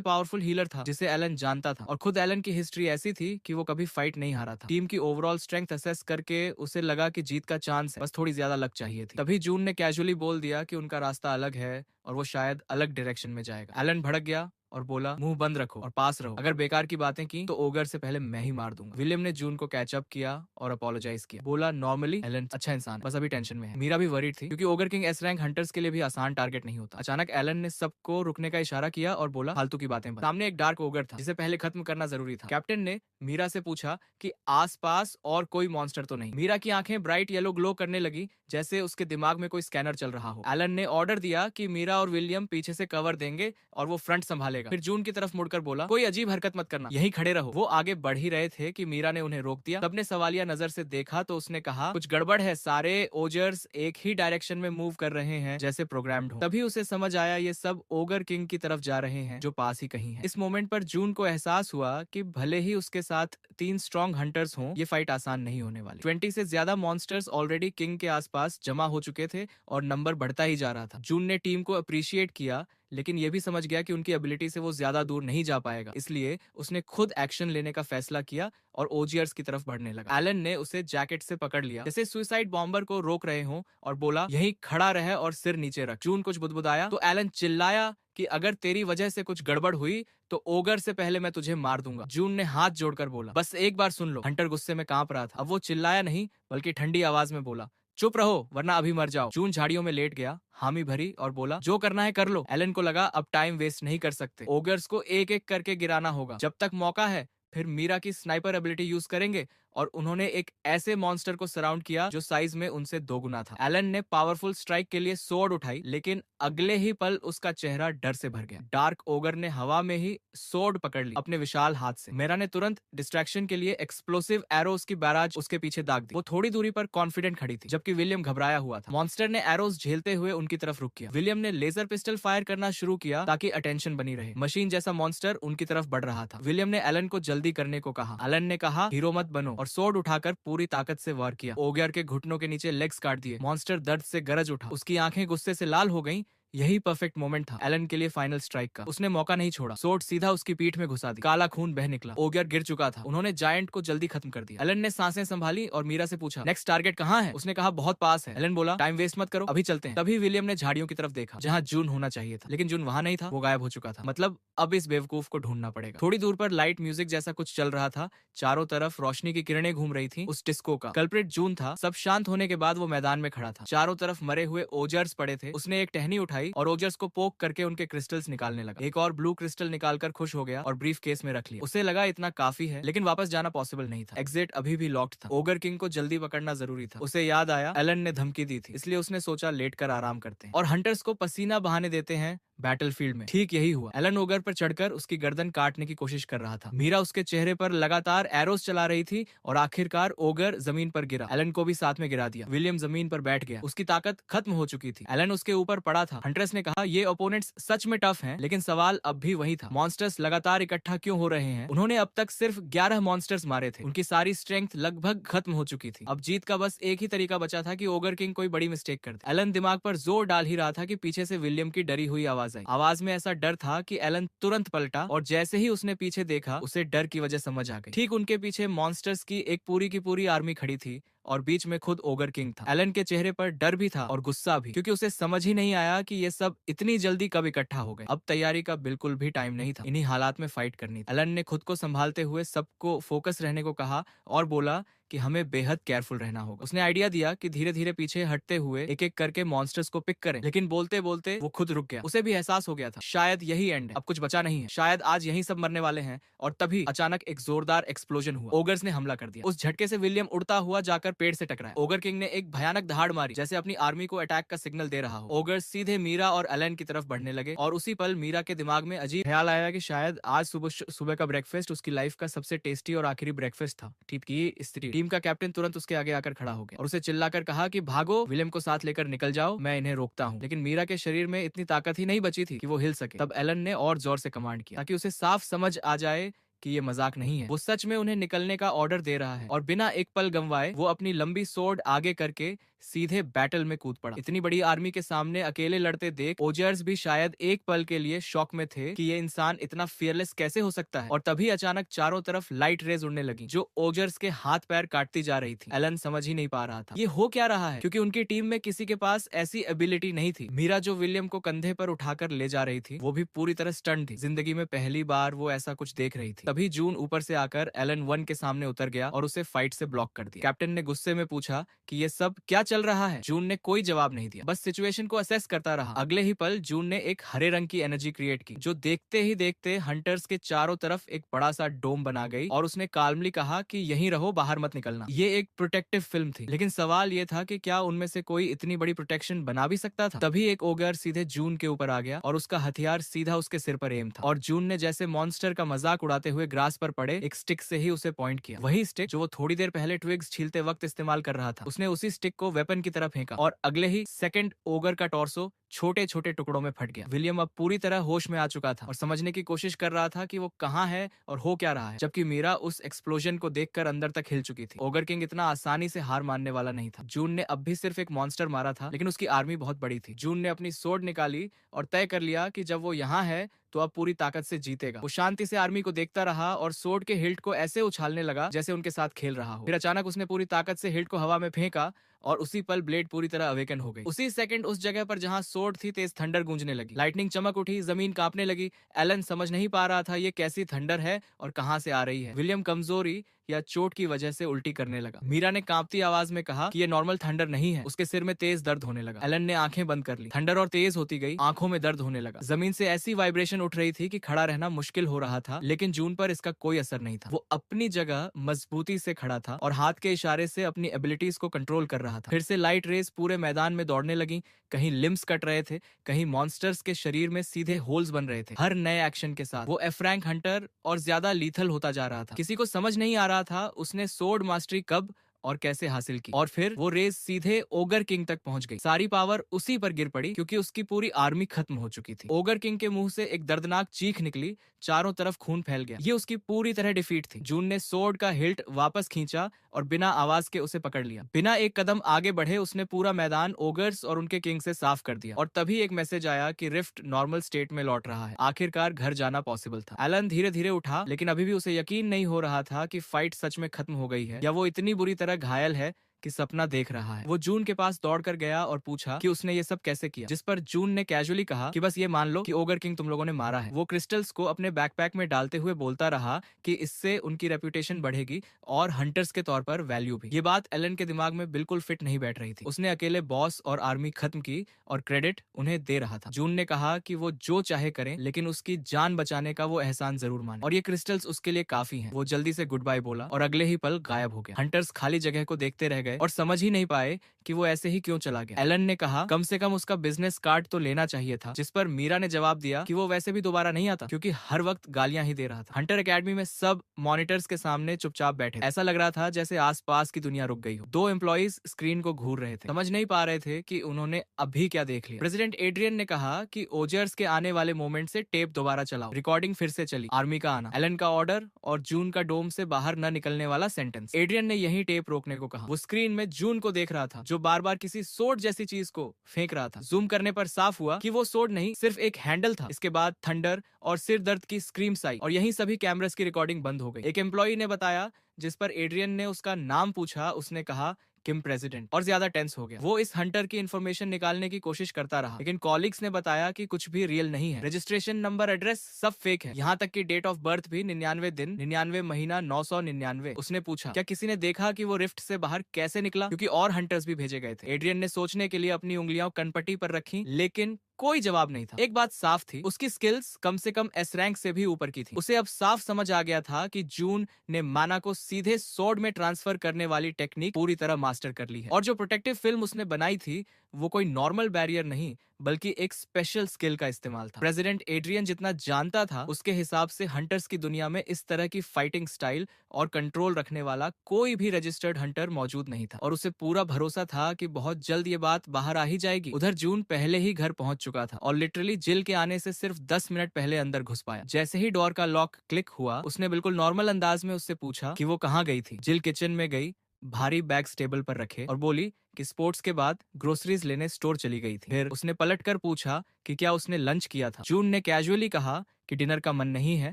पावरफुल हीलर था जिसे एलन जानता था, और खुद एलन की हिस्ट्री ऐसी थी कि वो कभी फाइट नहीं हारा था। टीम की ओवरऑल स्ट्रेंथ असेस करके उसे लगा कि जीत का चांस है, बस थोड़ी ज्यादा लक चाहिए थी। तभी जून ने कैजुअली बोल दिया कि उनका रास्ता अलग है और वो शायद अलग डायरेक्शन में जाएगा। एलन भड़क गया और बोला, मुंह बंद रखो और पास रहो। अगर बेकार की बातें की तो ओगर से पहले मैं ही मार दूंगा। विलियम ने जून को कैचअप किया और अपोलोजाइज किया। बोला, नॉर्मली एलन अच्छा इंसान है, बस अभी टेंशन में है। मीरा भी वरीड थी, क्योंकि ogre king S rank hunters के लिए भी आसान टारगेट नहीं होता। अचानक एलन ने सबको रुकने का इशारा किया और बोला, फालतू की बातें बंद। सामने एक डार्क ओगर था जिसे पहले खत्म करना जरूरी था। कैप्टन ने मीरा से पूछा कि आसपास और कोई मॉन्स्टर तो नहीं। मीरा की आंखें ब्राइट येलो ग्लो करने लगी, जैसे उसके दिमाग में कोई स्कैनर चल रहा हो। एलन ने ऑर्डर दिया कि मीरा और विलियम पीछे से कवर देंगे और वो फ्रंट संभालेगा। फिर जून की तरफ मुड़कर बोला, कोई अजीब हरकत मत करना, यहीं खड़े रहो। वो आगे बढ़ ही रहे थे कि मीरा ने उन्हें रोक दिया। सबने सवालिया नजर से देखा तो उसने कहा, कुछ गड़बड़ है, सारे ओजर्स एक ही डायरेक्शन में मूव कर रहे हैं जैसे प्रोग्राम्ड हो। तभी उसे समझ आया ये सब ओगर किंग की तरफ जा रहे हैं जो पास ही कहीं है। इस मोमेंट पर जून को एहसास हुआ कि भले ही उसके साथ 3 स्ट्रॉन्ग हंटर्स हों, ये फाइट आसान नहीं होने वाली। 20 से ज्यादा मॉन्स्टर्स ऑलरेडी किंग के आसपास जमा हो चुके थे और नंबर बढ़ता ही जा रहा था। जून ने टीम को अप्रिशिएट किया, लेकिन यह भी समझ गया कि उनकी एबिलिटी से वो ज्यादा दूर नहीं जा पाएगा, इसलिए उसने खुद एक्शन लेने का फैसला किया और ओजीआर्स की तरफ बढ़ने लगा। एलन ने उसे जैकेट से पकड़ लिया जैसे सुसाइड बॉम्बर को रोक रहे हों और बोला, यहीं खड़ा रहे और सिर नीचे रख। जून कुछ बुदबुदाया तो एलन चिल्लाया कि अगर तेरी वजह से कुछ गड़बड़ हुई तो ओगर से पहले मैं तुझे मार दूंगा। जून ने हाथ जोड़कर बोला, बस एक बार सुन लो। हंटर गुस्से में कांप रहा था। अब वो चिल्लाया नहीं बल्कि ठंडी आवाज में बोला, चुप रहो वरना अभी मर जाओ। जून झाड़ियों में लेट गया, हामी भरी और बोला, जो करना है कर लो। एलन को लगा अब टाइम वेस्ट नहीं कर सकते, ओगर्स को एक एक करके गिराना होगा। जब तक मौका है फिर मीरा की स्नाइपर एबिलिटी यूज करेंगे, और उन्होंने एक ऐसे मॉन्स्टर को सराउंड किया जो साइज में उनसे 2 गुना था। एलन ने पावरफुल स्ट्राइक के लिए सोर्ड उठाई, लेकिन अगले ही पल उसका चेहरा डर से भर गया। डार्क ओगर ने हवा में ही सोर्ड पकड़ ली अपने विशाल हाथ से। मीरा ने तुरंत डिस्ट्रैक्शन के लिए एक्सप्लोसिव एरोज की बैराज उसके पीछे दाग दी। वो थोड़ी दूरी पर कॉन्फिडेंट खड़ी थी, जबकि विलियम घबराया हुआ था। मॉन्स्टर ने एरोज झेलते हुए उनकी तरफ रुक किया। विलियम ने लेजर पिस्टल फायर करना शुरू किया ताकि अटेंशन बनी रहे। मशीन जैसा मॉन्स्टर उनकी तरफ बढ़ रहा था। विलियम ने एलन को जल्दी करने को कहा। एलन ने कहा, हीरो मत बनो, और सोर्ड उठाकर पूरी ताकत से वार किया। ओगर के घुटनों के नीचे लेग्स काट दिए। मॉन्स्टर दर्द से गरज उठा, उसकी आंखें गुस्से से लाल हो गईं। यही परफेक्ट मोमेंट था एलन के लिए फाइनल स्ट्राइक का। उसने मौका नहीं छोड़ा, सोर्ड सीधा उसकी पीठ में घुसा दी। काला खून बह निकला। ओगर गिर चुका था। उन्होंने जायंट को जल्दी खत्म कर दिया। एलन ने सांसें संभाली और मीरा से पूछा, नेक्स्ट टारगेट कहाँ है? उसने कहा, बहुत पास है। एलन बोला, टाइम वेस्ट मत करो, अभी चलते हैं। तभी विलियम ने झाड़ियों की तरफ देखा जहाँ जून होना चाहिए था, लेकिन जून वहां नहीं था, वो गायब हो चुका था। मतलब अब इस बेवकूफ को ढूंढना पड़ेगा। थोड़ी दूर पर लाइट म्यूजिक जैसा कुछ चल रहा था। चारों तरफ रोशनी की किरणें घूम रही थी। उस डिस्को का कल्प्रिट जून था। सब शांत होने के बाद वो मैदान में खड़ा था। चारों तरफ मरे हुए ओजर्स पड़े थे। उसने एक टहनी उठाई और ओजर्स को पोक करके उनके क्रिस्टल्स निकालने लगा। एक और ब्लू क्रिस्टल निकालकर खुश हो गया और ब्रीफ केस में रख लिया। उसे लगा इतना काफी है, लेकिन वापस जाना पॉसिबल नहीं था। एग्जिट अभी भी लॉक्ड था। ओगर किंग को जल्दी पकड़ना जरूरी था। उसे याद आया एलन ने धमकी दी थी, इसलिए उसने सोचा लेट कर आराम करते हैं और हंटर्स को पसीना बहाने देते हैं, बैटलफील्ड में। ठीक यही हुआ। एलन ओगर पर चढ़कर उसकी गर्दन काटने की कोशिश कर रहा था। मीरा उसके चेहरे पर लगातार एरोस चला रही थी और आखिरकार ओगर जमीन पर गिरा। एलन को भी साथ में गिरा दिया। विलियम जमीन पर बैठ गया। उसकी ताकत खत्म हो चुकी थी। एलन उसके ऊपर पड़ा था। हंटर्स ने कहा, ये ओपोनेंट्स सच में टफ हैं, लेकिन सवाल अब भी वही था, मॉन्स्टर्स लगातार इकट्ठा क्यों हो रहे हैं? उन्होंने अब तक सिर्फ 11 मॉन्स्टर्स मारे थे। उनकी सारी स्ट्रेंथ लगभग खत्म हो चुकी थी। अब जीत का बस एक ही तरीका बचा था कि ओगर किंग कोई बड़ी मिस्टेक कर दे। एलन दिमाग पर जोर डाल ही रहा था कि पीछे से विलियम की डरी हुई आवाज आई। आवाज में ऐसा डर था कि एलन तुरंत पलटा और जैसे ही उसने पीछे देखा, उसे डर की वजह समझ आ गई। ठीक उनके पीछे मॉन्स्टर्स की एक पूरी की पूरी आर्मी खड़ी थी और बीच में खुद ओगर किंग था। एलन के चेहरे पर डर भी था और गुस्सा भी, क्योंकि उसे समझ ही नहीं आया कि ये सब इतनी जल्दी कब इकट्ठा हो गए। अब तैयारी का बिल्कुल भी टाइम नहीं था। इन्हीं हालात में फाइट करनी थी। एलन ने खुद को संभालते हुए सबको फोकस रहने को कहा और बोला कि हमें बेहद केयरफुल रहना होगा। उसने आइडिया दिया कि धीरे धीरे पीछे हटते हुए एक एक करके मॉन्स्टर्स को पिक करें, लेकिन बोलते बोलते वो खुद रुक गया। उसे भी एहसास हो गया था, शायद यही एंड है, अब कुछ बचा नहीं है, शायद आज यही सब मरने वाले हैं। और तभी अचानक एक जोरदार एक्सप्लोजन हुआ। ओगर्स ने हमला कर दिया। उस झटके से विलियम उड़ता हुआ जाकर पेड़ से टकराया। ओगर किंग ने एक भयानक दहाड़ मारी, जैसे अपनी आर्मी को अटैक का सिग्नल दे रहा हो। ओगर्स सीधे मीरा और एलन की तरफ बढ़ने लगे और उसी पल मीरा के दिमाग में अजीब ख्याल आया कि शायद आज सुबह का ब्रेकफास्ट उसकी लाइफ का सबसे टेस्टी और आखिरी ब्रेकफास्ट था। ठीक की स्त्री टीम का कैप्टन तुरंत उसके आगे आकर खड़ा हो गया और उसे चिल्लाकर कहा कि भागो, विलियम को साथ लेकर निकल जाओ, मैं इन्हें रोकता हूँ। लेकिन मीरा के शरीर में इतनी ताकत ही नहीं बची थी कि वो हिल सके। तब एलन ने और जोर से कमांड किया ताकि उसे साफ समझ आ जाए कि ये मजाक नहीं है, वो सच में उन्हें निकलने का ऑर्डर दे रहा है। और बिना एक पल गंवाए वो अपनी लंबी सोर्ड आगे करके सीधे बैटल में कूद पड़ा। इतनी बड़ी आर्मी के सामने अकेले लड़ते देख ओजर्स भी शायद एक पल के लिए शॉक में थे कि ये इंसान इतना फियरलेस कैसे हो सकता है। और तभी अचानक चारों तरफ लाइट रेज उड़ने लगी जो ओजर्स के हाथ पैर काटती जा रही थी। एलन समझ ही नहीं पा रहा था ये हो क्या रहा है, क्योंकि उनकी टीम में किसी के पास ऐसी एबिलिटी नहीं थी। मीरा जो विलियम को कंधे पर उठाकर ले जा रही थी, वो भी पूरी तरह स्टंट थी। जिंदगी में पहली बार वो ऐसा कुछ देख रही थी। तभी जून ऊपर से आकर एलन 1 के सामने उतर गया और उसे फाइट से ब्लॉक कर दिया। कैप्टन ने गुस्से में पूछा कि ये सब क्या चल रहा है। जून ने कोई जवाब नहीं दिया, बस सिचुएशन को असेस करता रहा। अगले ही पल जून ने एक हरे रंग की एनर्जी क्रिएट की जो देखते ही देखते हंटर्स के चारों तरफ एक बड़ा सा डोम बना गई और उसने काल्मली कहा कि यहीं रहो, बाहर मत निकलना। ये एक प्रोटेक्टिव फिल्म थी, लेकिन सवाल ये था कि क्या उनमें से कोई इतनी बड़ी प्रोटेक्शन बना भी सकता था। तभी एक ओगर सीधे जून के ऊपर आ गया और उसका हथियार सीधा उसके सिर पर एम था और जून ने जैसे मॉन्स्टर का मजाक उड़ाते हुए ग्रास पर पड़े एक स्टिक से ही उसे पॉइंट किया। वही स्टिक जो वो थोड़ी देर पहले ट्विग्स छीलते वक्त इस्तेमाल कर रहा था। उसने उसी स्टिक को वेपन की तरफ फेंका और अगले ही सेकंड ओगर का टॉर्सो छोटे छोटे टुकड़ों में फट गया। विलियम अब पूरी तरह होश में आ चुका था और समझने की कोशिश कर रहा था कि वो कहाँ है और हो क्या रहा है, जबकि मीरा उस एक्सप्लोजन को देखकर अंदर तक हिल चुकी थी। ओगर किंग इतना आसानी से हार मानने वाला नहीं था। जून ने अब भी सिर्फ एक मॉन्स्टर मारा था, लेकिन उसकी आर्मी बहुत बड़ी थी। जून ने अपनी सोर्ड निकाली और तय कर लिया कि जब वो यहाँ है तो अब पूरी ताकत से जीतेगा। वो शांति से आर्मी को देखता रहा और सोर्ड के हिल्ट को ऐसे उछालने लगा जैसे उनके साथ खेल रहा हो। फिर अचानक उसने पूरी ताकत से हिल्ट को हवा में फेंका और उसी पल ब्लेड पूरी तरह अवेकन हो गई। उसी सेकंड उस जगह पर जहां सोर्ड थी तेज थंडर गूंजने लगी, लाइटनिंग चमक उठी, जमीन कांपने लगी। एलन समझ नहीं पा रहा था ये कैसी थंडर है और कहां से आ रही है। विलियम कमजोरी या चोट की वजह से उल्टी करने लगा। मीरा ने कांपती आवाज में कहा कि ये नॉर्मल थंडर नहीं है। उसके सिर में तेज दर्द होने लगा। एलन ने आंखें बंद कर ली। थंडर और तेज होती गई, आंखों में दर्द होने लगा। जमीन से ऐसी वाइब्रेशन उठ रही थी कि खड़ा रहना मुश्किल हो रहा था, लेकिन जून पर इसका कोई असर नहीं था। वो अपनी जगह मजबूती से खड़ा था और हाथ के इशारे से अपनी एबिलिटीज को कंट्रोल कर रहा था। फिर से लाइट रेस पूरे मैदान में दौड़ने लगी। कहीं लिम्स कट रहे थे, कहीं मॉन्स्टर्स के शरीर में सीधे होल्स बन रहे थे। हर नए एक्शन के साथ वो एफ्रैंक हंटर और ज्यादा लीथल होता जा रहा था। किसी को समझ नहीं आ रहा था उसने सोर्ड मास्टरी कब और कैसे हासिल की। और फिर वो रेस सीधे ओगर किंग तक पहुंच गई। सारी पावर उसी पर गिर पड़ी क्योंकि उसकी पूरी आर्मी खत्म हो चुकी थी। ओगर किंग के मुंह से एक दर्दनाक चीख निकली, चारों तरफ खून फैल गया। ये उसकी पूरी तरह डिफीट थी। जून ने सोर्ड का हिल्ट वापस खींचा और बिना आवाज के उसे पकड़ लिया। बिना एक कदम आगे बढ़े उसने पूरा मैदान ओगर्स और उनके किंग से साफ कर दिया। और तभी एक मैसेज आया कि रिफ्ट नॉर्मल स्टेट में लौट रहा है। आखिरकार घर जाना पॉसिबल था। एलन धीरे धीरे उठा, लेकिन अभी भी उसे यकीन नहीं हो रहा था कि फाइट सच में खत्म हो गई है या वो इतनी बुरी तरह घायल है कि सपना देख रहा है। वो जून के पास दौड़कर गया और पूछा कि उसने ये सब कैसे किया, जिस पर जून ने कैजुअली कहा कि बस ये मान लो कि ओगर किंग तुम लोगों ने मारा है। वो क्रिस्टल्स को अपने बैकपैक में डालते हुए बोलता रहा कि इससे उनकी रेपुटेशन बढ़ेगी और हंटर्स के तौर पर वैल्यू भी। ये बात एलन के दिमाग में बिल्कुल फिट नहीं बैठ रही थी। उसने अकेले बॉस और आर्मी खत्म की और क्रेडिट उन्हें दे रहा था। जून ने कहा कि वो जो चाहे करें, लेकिन उसकी जान बचाने का वो एहसान जरूर माने और ये क्रिस्टल्स उसके लिए काफी हैं। वो जल्दी से गुड बाय बोला और अगले ही पल गायब हो गया। हंटर्स खाली जगह को देखते रह गए गए और समझ ही नहीं पाए कि वो ऐसे ही क्यों चला गया। एलन ने कहा कम से कम उसका बिजनेस कार्ड तो लेना चाहिए था, जिस पर मीरा ने जवाब दिया कि वो वैसे भी दोबारा नहीं आता क्योंकि हर वक्त गालियां ही दे रहा था। हंटर एकेडमी में सब मॉनिटर्स के सामने चुपचाप बैठे, ऐसा लग रहा था जैसे आसपास की दुनिया रुक गई हो। दो एम्प्लॉइज स्क्रीन को घूर रहे थे, समझ नहीं पा रहे थे कि उन्होंने अभी क्या देख लिया। प्रेसिडेंट एड्रियन ने कहा कि ओजर्स के आने वाले मोमेंट से टेप दोबारा चलाओ। रिकॉर्डिंग फिर से चली, आर्मी का आना, एलन का ऑर्डर और जून का डोम से बाहर न निकलने वाला सेंटेंस। एड्रियन ने यही टेप रोकने को कहा। वो स्क्रीन में जून को देख रहा था जो बार बार किसी सोड जैसी चीज को फेंक रहा था। जूम करने पर साफ हुआ कि वो सोड नहीं, सिर्फ एक हैंडल था। इसके बाद थंडर और सिर दर्द की स्क्रीम्स आई और यहीं सभी कैमरास की रिकॉर्डिंग बंद हो गई। एक एम्प्लॉई ने बताया जिस पर एड्रियन ने उसका नाम पूछा, उसने कहा किम प्रेसिडेंट, और ज्यादा टेंस हो गया। वो इस हंटर की इंफॉर्मेशन निकालने की कोशिश करता रहा, लेकिन कॉलिग्स ने बताया कि कुछ भी रियल नहीं है। रजिस्ट्रेशन नंबर, एड्रेस सब फेक है, यहाँ तक कि डेट ऑफ बर्थ भी 99 दिन 99 महीना 999। उसने पूछा क्या किसी ने देखा कि वो रिफ्ट से बाहर कैसे निकला, क्योंकि और हंटर्स भी भेजे गए थे। एड्रियन ने सोचने के लिए अपनी उंगलियां कनपट्टी पर रखी, लेकिन कोई जवाब नहीं था। एक बात साफ थी, उसकी स्किल्स कम से कम एस रैंक से भी ऊपर की थी। उसे अब साफ समझ आ गया था कि जून ने माना को सीधे सोर्ड में ट्रांसफर करने वाली टेक्निक पूरी तरह मास्टर कर ली है, और जो प्रोटेक्टिव फिल्म उसने बनाई थी वो कोई नॉर्मल बैरियर नहीं बल्कि एक स्पेशल स्किल का इस्तेमाल था। प्रेसिडेंट एड्रियन जितना जानता था उसके हिसाब से हंटर्स की दुनिया में इस तरह की फाइटिंग स्टाइल और कंट्रोल रखने वाला कोई भी रजिस्टर्ड हंटर मौजूद नहीं था, और उसे पूरा भरोसा था कि बहुत जल्द ये बात बाहर आ ही जाएगी। उधर जून पहले ही घर पहुंच चुका था और लिटरली जिल के आने से सिर्फ 10 मिनट पहले अंदर घुस पाया। जैसे ही डोर का लॉक क्लिक हुआ, उसने बिल्कुल नॉर्मल अंदाज में उससे पूछा कि वो कहाँ गई थी। जिल किचन में गई, भारी बैग्स टेबल पर रखे, और बोली कि स्पोर्ट्स के बाद ग्रोसरीज लेने स्टोर चली गई थी। फिर उसने पलटकर पूछा कि क्या उसने लंच किया था। जून ने कैजुअली कहा कि डिनर का मन नहीं है,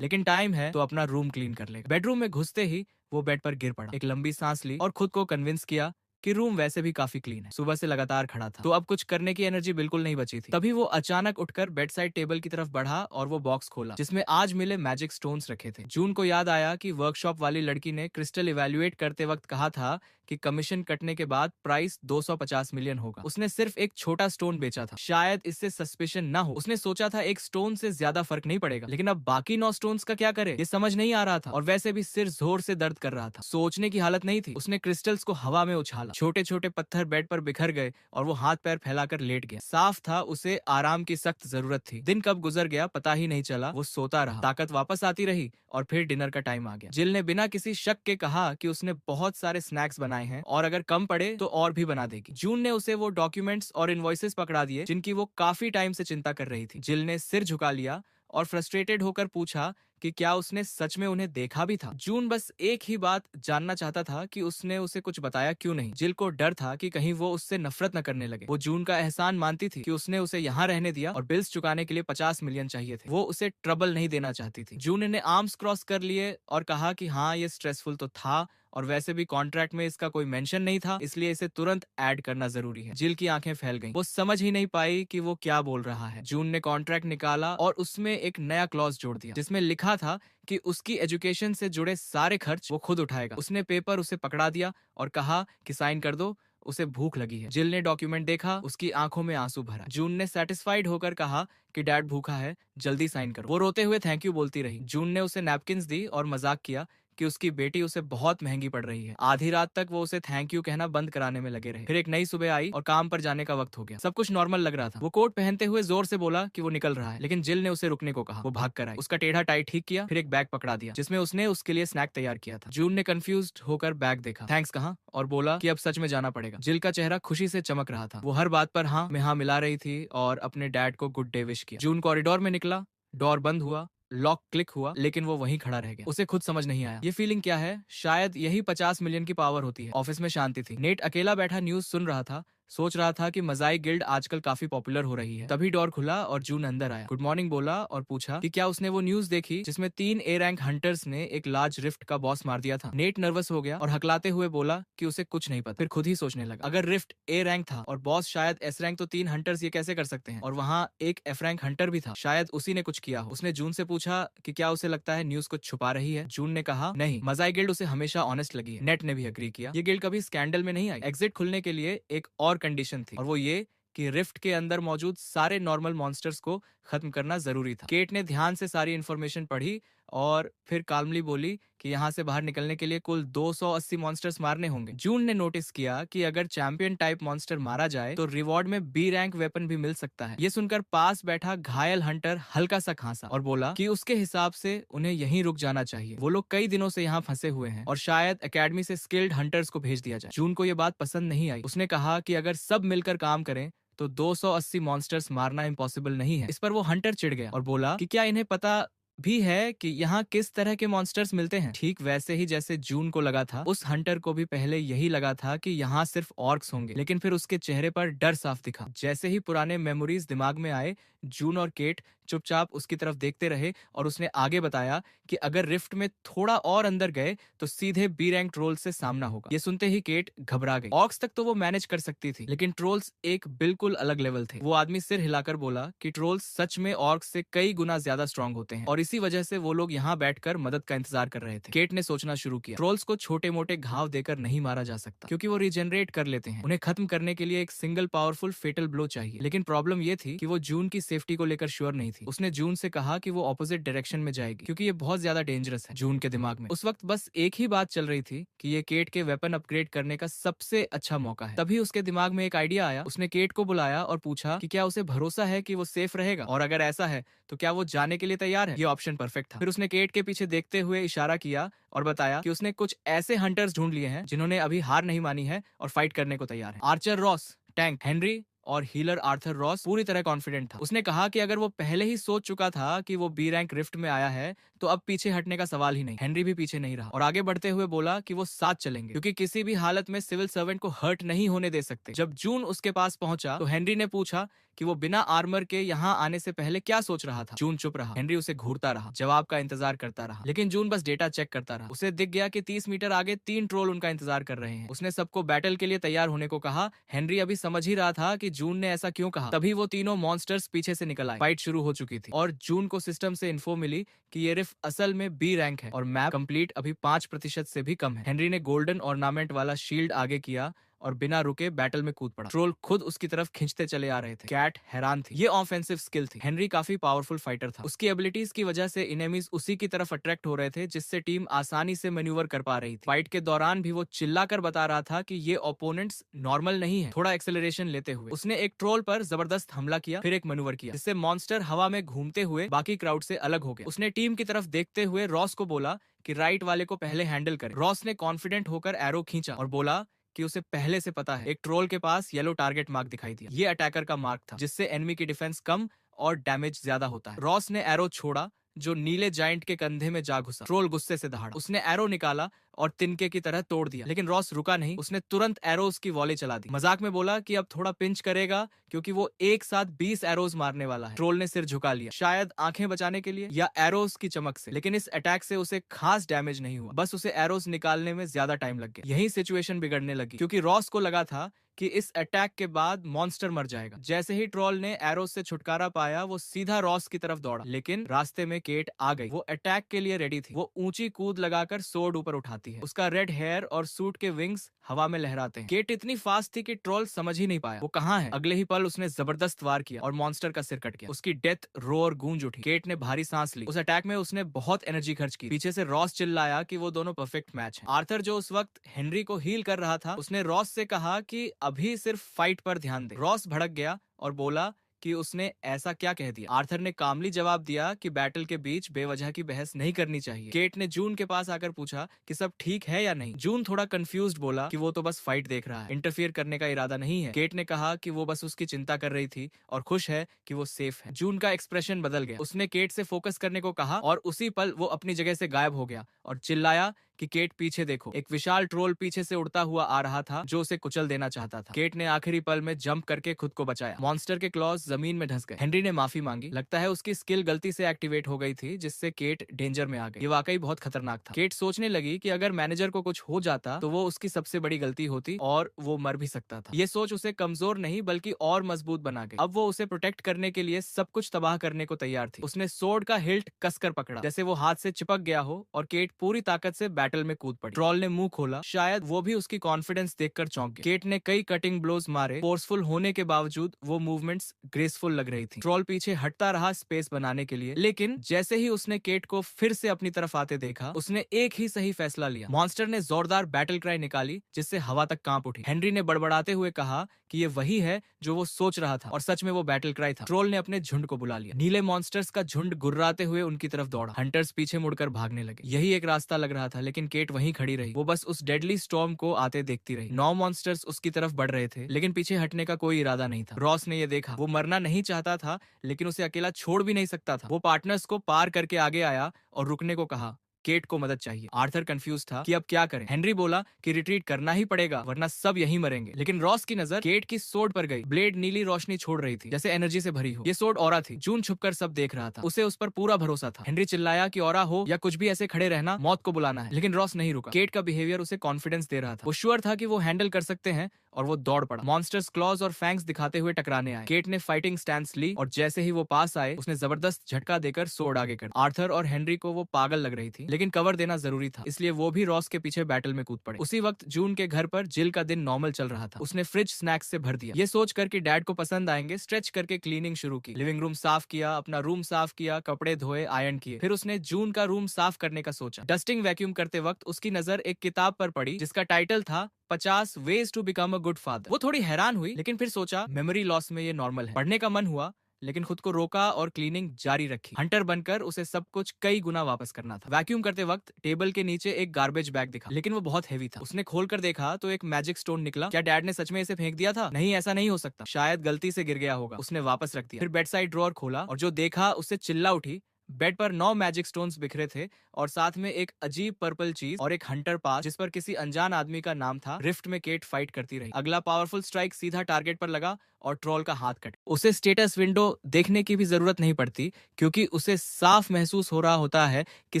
लेकिन टाइम है तो अपना रूम क्लीन कर लेगा। बेडरूम में घुसते ही वो बेड पर गिर पड़ा, एक लंबी सांस ली और खुद को कन्विंस किया कि रूम वैसे भी काफी क्लीन है। सुबह से लगातार खड़ा था तो अब कुछ करने की एनर्जी बिल्कुल नहीं बची थी। तभी वो अचानक उठकर बेड साइड टेबल की तरफ बढ़ा और वो बॉक्स खोला जिसमें आज मिले मैजिक स्टोन्स रखे थे। जून को याद आया कि वर्कशॉप वाली लड़की ने क्रिस्टल इवेल्युएट करते वक्त कहा था कि कमीशन कटने के बाद प्राइस 250 मिलियन होगा। उसने सिर्फ एक छोटा स्टोन बेचा था, शायद इससे सस्पिशन ना हो। उसने सोचा था एक स्टोन से ज्यादा फर्क नहीं पड़ेगा, लेकिन अब बाकी 9 स्टोन्स का क्या करे ये समझ नहीं आ रहा था, और वैसे भी सिर जोर से दर्द कर रहा था। सोचने की हालत नहीं थी। उसने क्रिस्टल्स को हवा में उछाला, छोटे छोटे पत्थर बेड पर बिखर गए और वो हाथ पैर फैलाकर लेट गया। साफ था उसे आराम की सख्त जरूरत थी। दिन कब गुजर गया पता ही नहीं चला। वो सोता रहा, ताकत वापस आती रही और फिर डिनर का टाइम आ गया। जिल ने बिना किसी शक के कहा कि उसने बहुत सारे स्नैक्स बनाए हैं और अगर कम पड़े तो और भी बना देगी। जून ने उसे वो डॉक्यूमेंट्स और इनवॉइसेस पकड़ा दिए जिनकी वो काफी टाइम से चिंता कर रही थी। जिल ने सिर झुका लिया और फ्रस्ट्रेटेड होकर पूछा कि क्या उसने सच में उन्हें देखा भी था। जून बस एक ही बात जानना चाहता था कि उसने उसे कुछ बताया क्यों नहीं। जिल को डर था कि कहीं वो उससे नफरत न करने लगे। वो जून का एहसान मानती थी कि उसने उसे यहाँ रहने दिया और बिल्स चुकाने के लिए 50 मिलियन चाहिए थे। वो उसे ट्रबल नहीं देना चाहती थी। जून ने आर्म्स क्रॉस कर लिए और कहा कि हाँ ये स्ट्रेसफुल तो था और वैसे भी कॉन्ट्रैक्ट में इसका कोई मेंशन नहीं था, इसलिए इसे तुरंत ऐड करना जरूरी है। जिल की आंखें फैल गईं। वो समझ ही नहीं पाई कि वो क्या बोल रहा है। जून ने कॉन्ट्रैक्ट निकाला और उसमें एक नया क्लॉज जोड़ दिया जिसमें लिखा था कि उसकी एजुकेशन से जुड़े सारे खर्च वो खुद उठाएगा। उसने पेपर उसे पकड़ा दिया और कहा कि साइन कर दो, उसे भूख लगी है। जिल ने डॉक्यूमेंट देखा, उसकी आंखों में आंसू भरा। जून ने सेटिस्फाइड होकर कहा कि डैड भूखा है, जल्दी साइन करो। वो रोते हुए थैंक यू बोलती रही। जून ने उसे नैपकिन्स दी और मजाक किया कि उसकी बेटी उसे बहुत महंगी पड़ रही है। आधी रात तक वो उसे थैंक यू कहना बंद कराने में लगे रहे। फिर एक नई सुबह आई और काम पर जाने का वक्त हो गया। सब कुछ नॉर्मल लग रहा था। वो कोट पहनते हुए जोर से बोला कि वो निकल रहा है, लेकिन जिल ने उसे रुकने को कहा। वो भाग कर आई, उसका टेढ़ा टाई ठीक किया, फिर एक बैग पकड़ा दिया जिसमें उसने उसके लिए स्नैक तैयार किया था। जून ने कंफ्यूज्ड होकर बैग देखा, थैंक्स कहा और बोला कि अब सच में जाना पड़ेगा। जिल का चेहरा खुशी से चमक रहा था। वो हर बात पर हाँ में हाँ मिला रही थी और अपने डैड को गुड डे विश किया। जून कॉरिडोर में निकला, डोर बंद हुआ, लॉक क्लिक हुआ, लेकिन वो वहीं खड़ा रह गया। उसे खुद समझ नहीं आया ये फीलिंग क्या है। शायद यही 50 मिलियन की पावर होती है। ऑफिस में शांति थी। नेट अकेला बैठा न्यूज सुन रहा था, सोच रहा था कि मजाई गिल्ड आजकल काफी पॉपुलर हो रही है। तभी डोर खुला और जून अंदर आया। गुड मॉर्निंग बोला और पूछा कि क्या उसने वो न्यूज देखी जिसमें 3 ए रैंक हंटर्स ने एक लार्ज रिफ्ट का बॉस मार दिया था। नेट नर्वस हो गया और हकलाते हुए बोला कि उसे कुछ नहीं पता। फिर खुद ही सोचने लगा, अगर रिफ्ट ए रैंक था और बॉस शायद एस रैंक, तो 3 हंटर्स ये कैसे कर सकते हैं, और वहाँ एक एफ रैंक हंटर भी था, शायद उसी ने कुछ किया हो। उसने जून से पूछा कि क्या उसे लगता है न्यूज कुछ छुपा रही है। जून ने कहा नहीं, मजाई गिल्ड उसे हमेशा ऑनेस्ट लगी है। नेट ने भी अग्री किया, ये गिल्ड कभी स्कैंडल में नहीं आई। एग्जिट खुलने के लिए एक और कंडीशन थी और वो ये कि रिफ्ट के अंदर मौजूद सारे नॉर्मल मॉन्स्टर्स को खत्म करना जरूरी था। केट ने ध्यान से सारी इंफॉर्मेशन पढ़ी और फिर काल्मली बोली कि यहाँ से बाहर निकलने के लिए कुल 280 मॉन्स्टर्स मारने होंगे। जून ने नोटिस किया कि अगर चैंपियन टाइप मॉन्स्टर मारा जाए तो रिवॉर्ड में बी रैंक वेपन भी मिल सकता है। ये सुनकर पास बैठा घायल हंटर हल्का सा खांसा और बोला कि उसके हिसाब से उन्हें यहीं रुक जाना चाहिए। वो लोग कई दिनों से यहाँ फंसे हुए हैं और शायद एकेडमी से स्किल्ड हंटर्स को भेज दिया जाए। जून को यह बात पसंद नहीं आई। उसने कहा कि अगर सब मिलकर काम करें तो 280 मॉन्स्टर्स मारना इम्पॉसिबल नहीं है। इस पर वो हंटर चिढ़ गया और बोला कि क्या इन्हें पता भी है कि यहाँ किस तरह के मॉन्स्टर्स मिलते हैं। ठीक वैसे ही जैसे जून को लगा था, उस हंटर को भी पहले यही लगा था कि यहाँ सिर्फ ऑर्क्स होंगे, लेकिन फिर उसके चेहरे पर डर साफ दिखा। जैसे ही पुराने मेमोरीज दिमाग में आए, जून और केट चुपचाप उसकी तरफ देखते रहे और उसने आगे बताया कि अगर रिफ्ट में थोड़ा और अंदर गए तो सीधे बी रैंक ट्रोल्स से सामना होगा। ये सुनते ही केट घबरा गई। ऑर्क्स तक तो वो मैनेज कर सकती थी, लेकिन ट्रोल्स एक बिल्कुल अलग लेवल थे। वो आदमी सिर हिलाकर बोला कि ट्रोल्स सच में ऑर्क्स से कई गुना ज्यादा स्ट्रांग होते हैं और इसी वजह से वो लोग यहाँ बैठकर मदद का इंतजार कर रहे थे। केट ने सोचना शुरू किया, ट्रोल्स को छोटे मोटे घाव देकर नहीं मारा जा सकता क्योंकि वो रिजेनरेट कर लेते हैं। उन्हें खत्म करने के लिए एक सिंगल पावरफुल फेटल ब्लो चाहिए। लेकिन प्रॉब्लम ये थी कि वो जून की सेफ्टी को लेकर श्योर नहीं थी। उसने जून से कहा कि वो ऑपोजिट डायरेक्शन में जाएगी क्योंकि ये बहुत ज्यादा डेंजरस है। जून के दिमाग में उस वक्त बस एक ही बात चल रही थी कि ये केट के वेपन अपग्रेड करने का सबसे अच्छा मौका है। तभी उसके दिमाग में एक आइडिया आया। उसने केट को बुलाया और पूछा कि क्या उसे भरोसा है कि वो सेफ रहेगा और अगर ऐसा है तो क्या वो जाने के लिए तैयार है। ये ऑप्शन परफेक्ट था। फिर उसने केट के पीछे देखते हुए इशारा किया और बताया कि उसने कुछ ऐसे हंटर्स ढूंढ लिए हैं जिन्होंने अभी हार नहीं मानी है और फाइट करने को तैयार है। आर्चर रॉस, टैंक हेनरी और हीलर आर्थर रॉस पूरी तरह कॉन्फिडेंट था। उसने कहा कि अगर वो पहले ही सोच चुका था कि वो बी रैंक रिफ्ट में आया है तो अब पीछे हटने का सवाल ही नहीं। हेनरी भी पीछे नहीं रहा और आगे बढ़ते हुए बोला कि वो साथ चलेंगे क्योंकि किसी भी हालत में सिविल सर्वेंट को हर्ट नहीं होने दे सकते। जब जून उसके पास पहुंचा तो हेनरी ने पूछा कि वो बिना आर्मर के यहाँ आने से पहले क्या सोच रहा था। जून चुप रहा। हेनरी उसे घूरता रहा, जवाब का इंतजार करता रहा, लेकिन जून बस डेटा चेक करता रहा। उसे दिख गया कि 30 मीटर आगे 3 ट्रोल उनका इंतजार कर रहे हैं। उसने सबको बैटल के लिए तैयार होने को कहा। हेनरी अभी समझ ही रहा था कि जून ने ऐसा क्यों कहा। तभी वो तीनों मॉन्स्टर्स पीछे से निकल आए। फाइट शुरू हो चुकी थी और जून को सिस्टम से इन्फो मिली कि ये रिफ असल में बी रैंक है और मैप कंप्लीट अभी 5% से भी कम है। हेनरी ने गोल्डन ऑर्नामेंट वाला शील्ड आगे किया और बिना रुके बैटल में कूद पड़ा। ट्रोल खुद उसकी तरफ खींचते चले आ रहे थे। कैट हैरान थी। ये ऑफेंसिव स्किल थी। हेनरी काफी पावरफुल फाइटर था। उसकी एबिलिटीज की वजह से इनेमीज उसी की तरफ अट्रैक्ट हो रहे थे, जिससे टीम आसानी से मैन्यूवर कर पा रही थी। फाइट के दौरान भी वो चिल्लाकर बता रहा था कि ये ओपोनेंट्स नॉर्मल नहीं है। थोड़ा एक्सेलरेशन लेते हुए उसने एक ट्रोल पर जबरदस्त हमला किया, फिर एक मैन्यूवर किया जिससे मॉन्स्टर हवा में घूमते हुए बाकी क्राउड से अलग हो गया। उसने टीम की तरफ देखते हुए रॉस को बोला कि राइट वाले को पहले हैंडल करे। रॉस ने कॉन्फिडेंट होकर एरो खींचा और बोला कि उसे पहले से पता है। एक ट्रोल के पास येलो टारगेट मार्क दिखाई दिया। ये अटैकर का मार्क था जिससे एनिमी की डिफेंस कम और डैमेज ज्यादा होता है। रॉस ने एरो छोड़ा जो नीले जाइंट के कंधे में जा घुसा। ट्रोल गुस्से से दहाड़ा। उसने एरो निकाला और तिनके की तरह तोड़ दिया, लेकिन रॉस रुका नहीं। उसने तुरंत एरोज की वॉली चला दी। मजाक में बोला कि अब थोड़ा पिंच करेगा क्योंकि वो एक साथ 20 एरोज मारने वाला है। ट्रोल ने सिर झुका लिया, शायद आंखें बचाने के लिए या एरोज की चमक से, लेकिन इस अटैक से उसे खास डैमेज नहीं हुआ। बस उसे एरोज निकालने में ज्यादा टाइम लग गया। यही सिचुएशन बिगड़ने लगी क्योंकि रॉस को लगा था कि इस अटैक के बाद मॉन्स्टर मर जाएगा। जैसे ही ट्रोल ने एरोज से छुटकारा पाया वो सीधा रॉस की तरफ दौड़ा, लेकिन रास्ते में केट आ गई। वो अटैक के लिए रेडी थी। वो ऊंची कूद लगाकर सोर्ड ऊपर उठाती है। उसका रेड हेयर और सूट के विंग्स हवा में लहराते हैं। केट इतनी फास्ट थी कि ट्रोल समझ ही नहीं पाया वो कहाँ है। अगले ही पल उसने जबरदस्त वार किया और मॉन्स्टर का सिर कट गया। उसकी डेथ रोर गूंज उठी। केट ने भारी सांस ली। उस अटैक में उसने बहुत एनर्जी खर्च की। पीछे से रॉस चिल्लाया कि वो दोनों परफेक्ट मैच हैं। आर्थर जो उस वक्त हेनरी को हील कर रहा था, उसने रॉस से कहा कि अभी सिर्फ फाइट पर ध्यान दे। रॉस भड़क गया और बोला कि उसने ऐसा क्या कह दिया। आर्थर ने कामली जवाब दिया कि बैटल के बीच बेवजह की बहस नहीं करनी चाहिए। केट ने जून के पास आकर पूछा कि सब ठीक है या नहीं। जून थोड़ा कंफ्यूज्ड बोला कि वो तो बस फाइट देख रहा है, इंटरफियर करने का इरादा नहीं है। केट ने कहा कि वो बस उसकी चिंता कर रही थी और खुश है कि वो सेफ है। जून का एक्सप्रेशन बदल गया। उसने केट से फोकस करने को कहा और उसी पल वो अपनी जगह से गायब हो गया और चिल्लाया कि केट पीछे देखो। एक विशाल ट्रोल पीछे से उड़ता हुआ आ रहा था जो उसे कुचल देना चाहता था। केट ने आखिरी पल में जंप करके खुद को बचाया। मॉन्स्टर के क्लॉज जमीन में धंस गए। हेनरी ने माफी मांगी। लगता है उसकी स्किल गलती से एक्टिवेट हो गई थी जिससे केट डेंजर में आ गई। ये वाकई बहुत खतरनाक था। केट सोचने लगी कि अगर मैनेजर को कुछ हो जाता तो वो उसकी सबसे बड़ी गलती होती और वो मर भी सकता था। ये सोच उसे कमजोर नहीं बल्कि और मजबूत बना गई। अब वो उसे प्रोटेक्ट करने के लिए सब कुछ तबाह करने को तैयार थी। उसने सोर्ड का हिल्ट कसकर पकड़ा जैसे वो हाथ से चिपक गया हो और केट पूरी ताकत से बैटल बैटल में कूद पड़ी। ट्रॉल ने मुंह खोला, शायद वो भी उसकी कॉन्फिडेंस देखकर चौंक गया। केट ने कई कटिंग ब्लोज मारे, फोर्सफुल होने के बावजूद वो मूवमेंट्स ग्रेसफुल लग रही थी। ट्रॉल पीछे हटता रहा स्पेस बनाने के लिए, लेकिन जैसे ही उसने केट को फिर से अपनी तरफ आते देखा, उसने एक ही सही फैसला लिया। मॉन्स्टर ने जोरदार बैटल क्राई निकाली जिससे हवा तक कांप उठी। हेनरी ने बड़बड़ाते हुए कहा कि ये वही है जो वो सोच रहा था, और सच में वो बैटल क्राई था। ट्रोल ने अपने झुंड को बुला लिया। नीले मॉन्स्टर्स का झुंड गुर्राते हुए उनकी तरफ दौड़ा। हंटर्स पीछे मुड़कर भागने लगे। यही एक रास्ता लग रहा था, लेकिन केट वहीं खड़ी रही। वो बस उस डेडली स्टॉर्म को आते देखती रही। 9 मॉन्स्टर्स उसकी तरफ बढ़ रहे थे, लेकिन पीछे हटने का कोई इरादा नहीं था। रॉस ने ये देखा। वो मरना नहीं चाहता था, लेकिन उसे अकेला छोड़ भी नहीं सकता था। वो पार्टनर्स को पार करके आगे आया और रुकने को कहा। केट को मदद चाहिए। आर्थर कंफ्यूज था कि अब क्या करें। हेनरी बोला कि रिट्रीट करना ही पड़ेगा, वरना सब यहीं मरेंगे। लेकिन रॉस की नजर केट की सोड पर गई। ब्लेड नीली रोशनी छोड़ रही थी, जैसे एनर्जी से भरी हो। ये सोड ऑरा थी। जून छुपकर सब देख रहा था। उसे उस पर पूरा भरोसा था। हेनरी चिल्लाया कि ऑरा हो या कुछ भी, ऐसे खड़े रहना, मौत को बुलाना है। लेकिन रॉस नहीं रुका। केट का बिहेवियर उसे कॉन्फिडेंस दे रहा था। वो श्योर था कि वो हैंडल कर सकते हैं, और वो दौड़ पड़ा। मॉन्स्टर्स क्लॉज और फैंग्स दिखाते हुए टकराने आए। केट ने फाइटिंग स्टैंस ली, और जैसे ही वो पास आए, उसने जबरदस्त झटका देकर सोड आगे कर। आर्थर और हेनरी को वो पागल लग रही थी, लेकिन कवर देना जरूरी था, इसलिए वो भी रॉस के पीछे बैटल में कूद पड़े। उसी वक्त जून के घर पर जिल का दिन नॉर्मल चल रहा था। उसने फ्रिज स्नैक्स से भर दिया। ये सोचकर कि डैड को पसंद आएंगे, स्ट्रेच करके क्लीनिंग शुरू की। लिविंग रूम साफ किया, अपना रूम साफ किया, कपड़े धोए, आयरन किए। फिर उसने जून का रूम साफ करने का सोचा। डस्टिंग वैक्यूम करते वक्त उसकी नजर एक किताब पर पड़ी, जिसका टाइटल था 50 ways to become a good father. वो थोड़ी हैरान हुई, लेकिन फिर सोचा मेमोरी लॉस में ये नॉर्मल है। पढ़ने का मन हुआ, लेकिन खुद को रोका और क्लीनिंग जारी रखी। हंटर बनकर उसे सब कुछ कई गुना वापस करना था। वैक्यूम करते वक्त टेबल के नीचे एक गार्बेज बैग दिखा, लेकिन वो बहुत हेवी था। उसने खोलकर देखा तो एक मैजिक स्टोन निकला। क्या डैड ने सच में इसे फेंक दिया था? नहीं, ऐसा नहीं हो सकता। शायद गलती से गिर गया होगा। उसने वापस रख दिया। फिर बेड साइड ड्रॉअर खोला, और जो देखा उससे चिल्ला उठी। बेड पर 9 मैजिक स्टोन्स बिखरे थे, और साथ में एक अजीब पर्पल चीज और एक हंटर पास, जिस पर किसी अनजान आदमी का नाम था। रिफ्ट में केट फाइट करती रही। अगला पावरफुल स्ट्राइक सीधा टारगेट पर लगा, और ट्रोल का हाथ कट। उसे स्टेटस विंडो देखने की भी जरूरत नहीं पड़ती, क्योंकि उसे साफ महसूस हो रहा होता है कि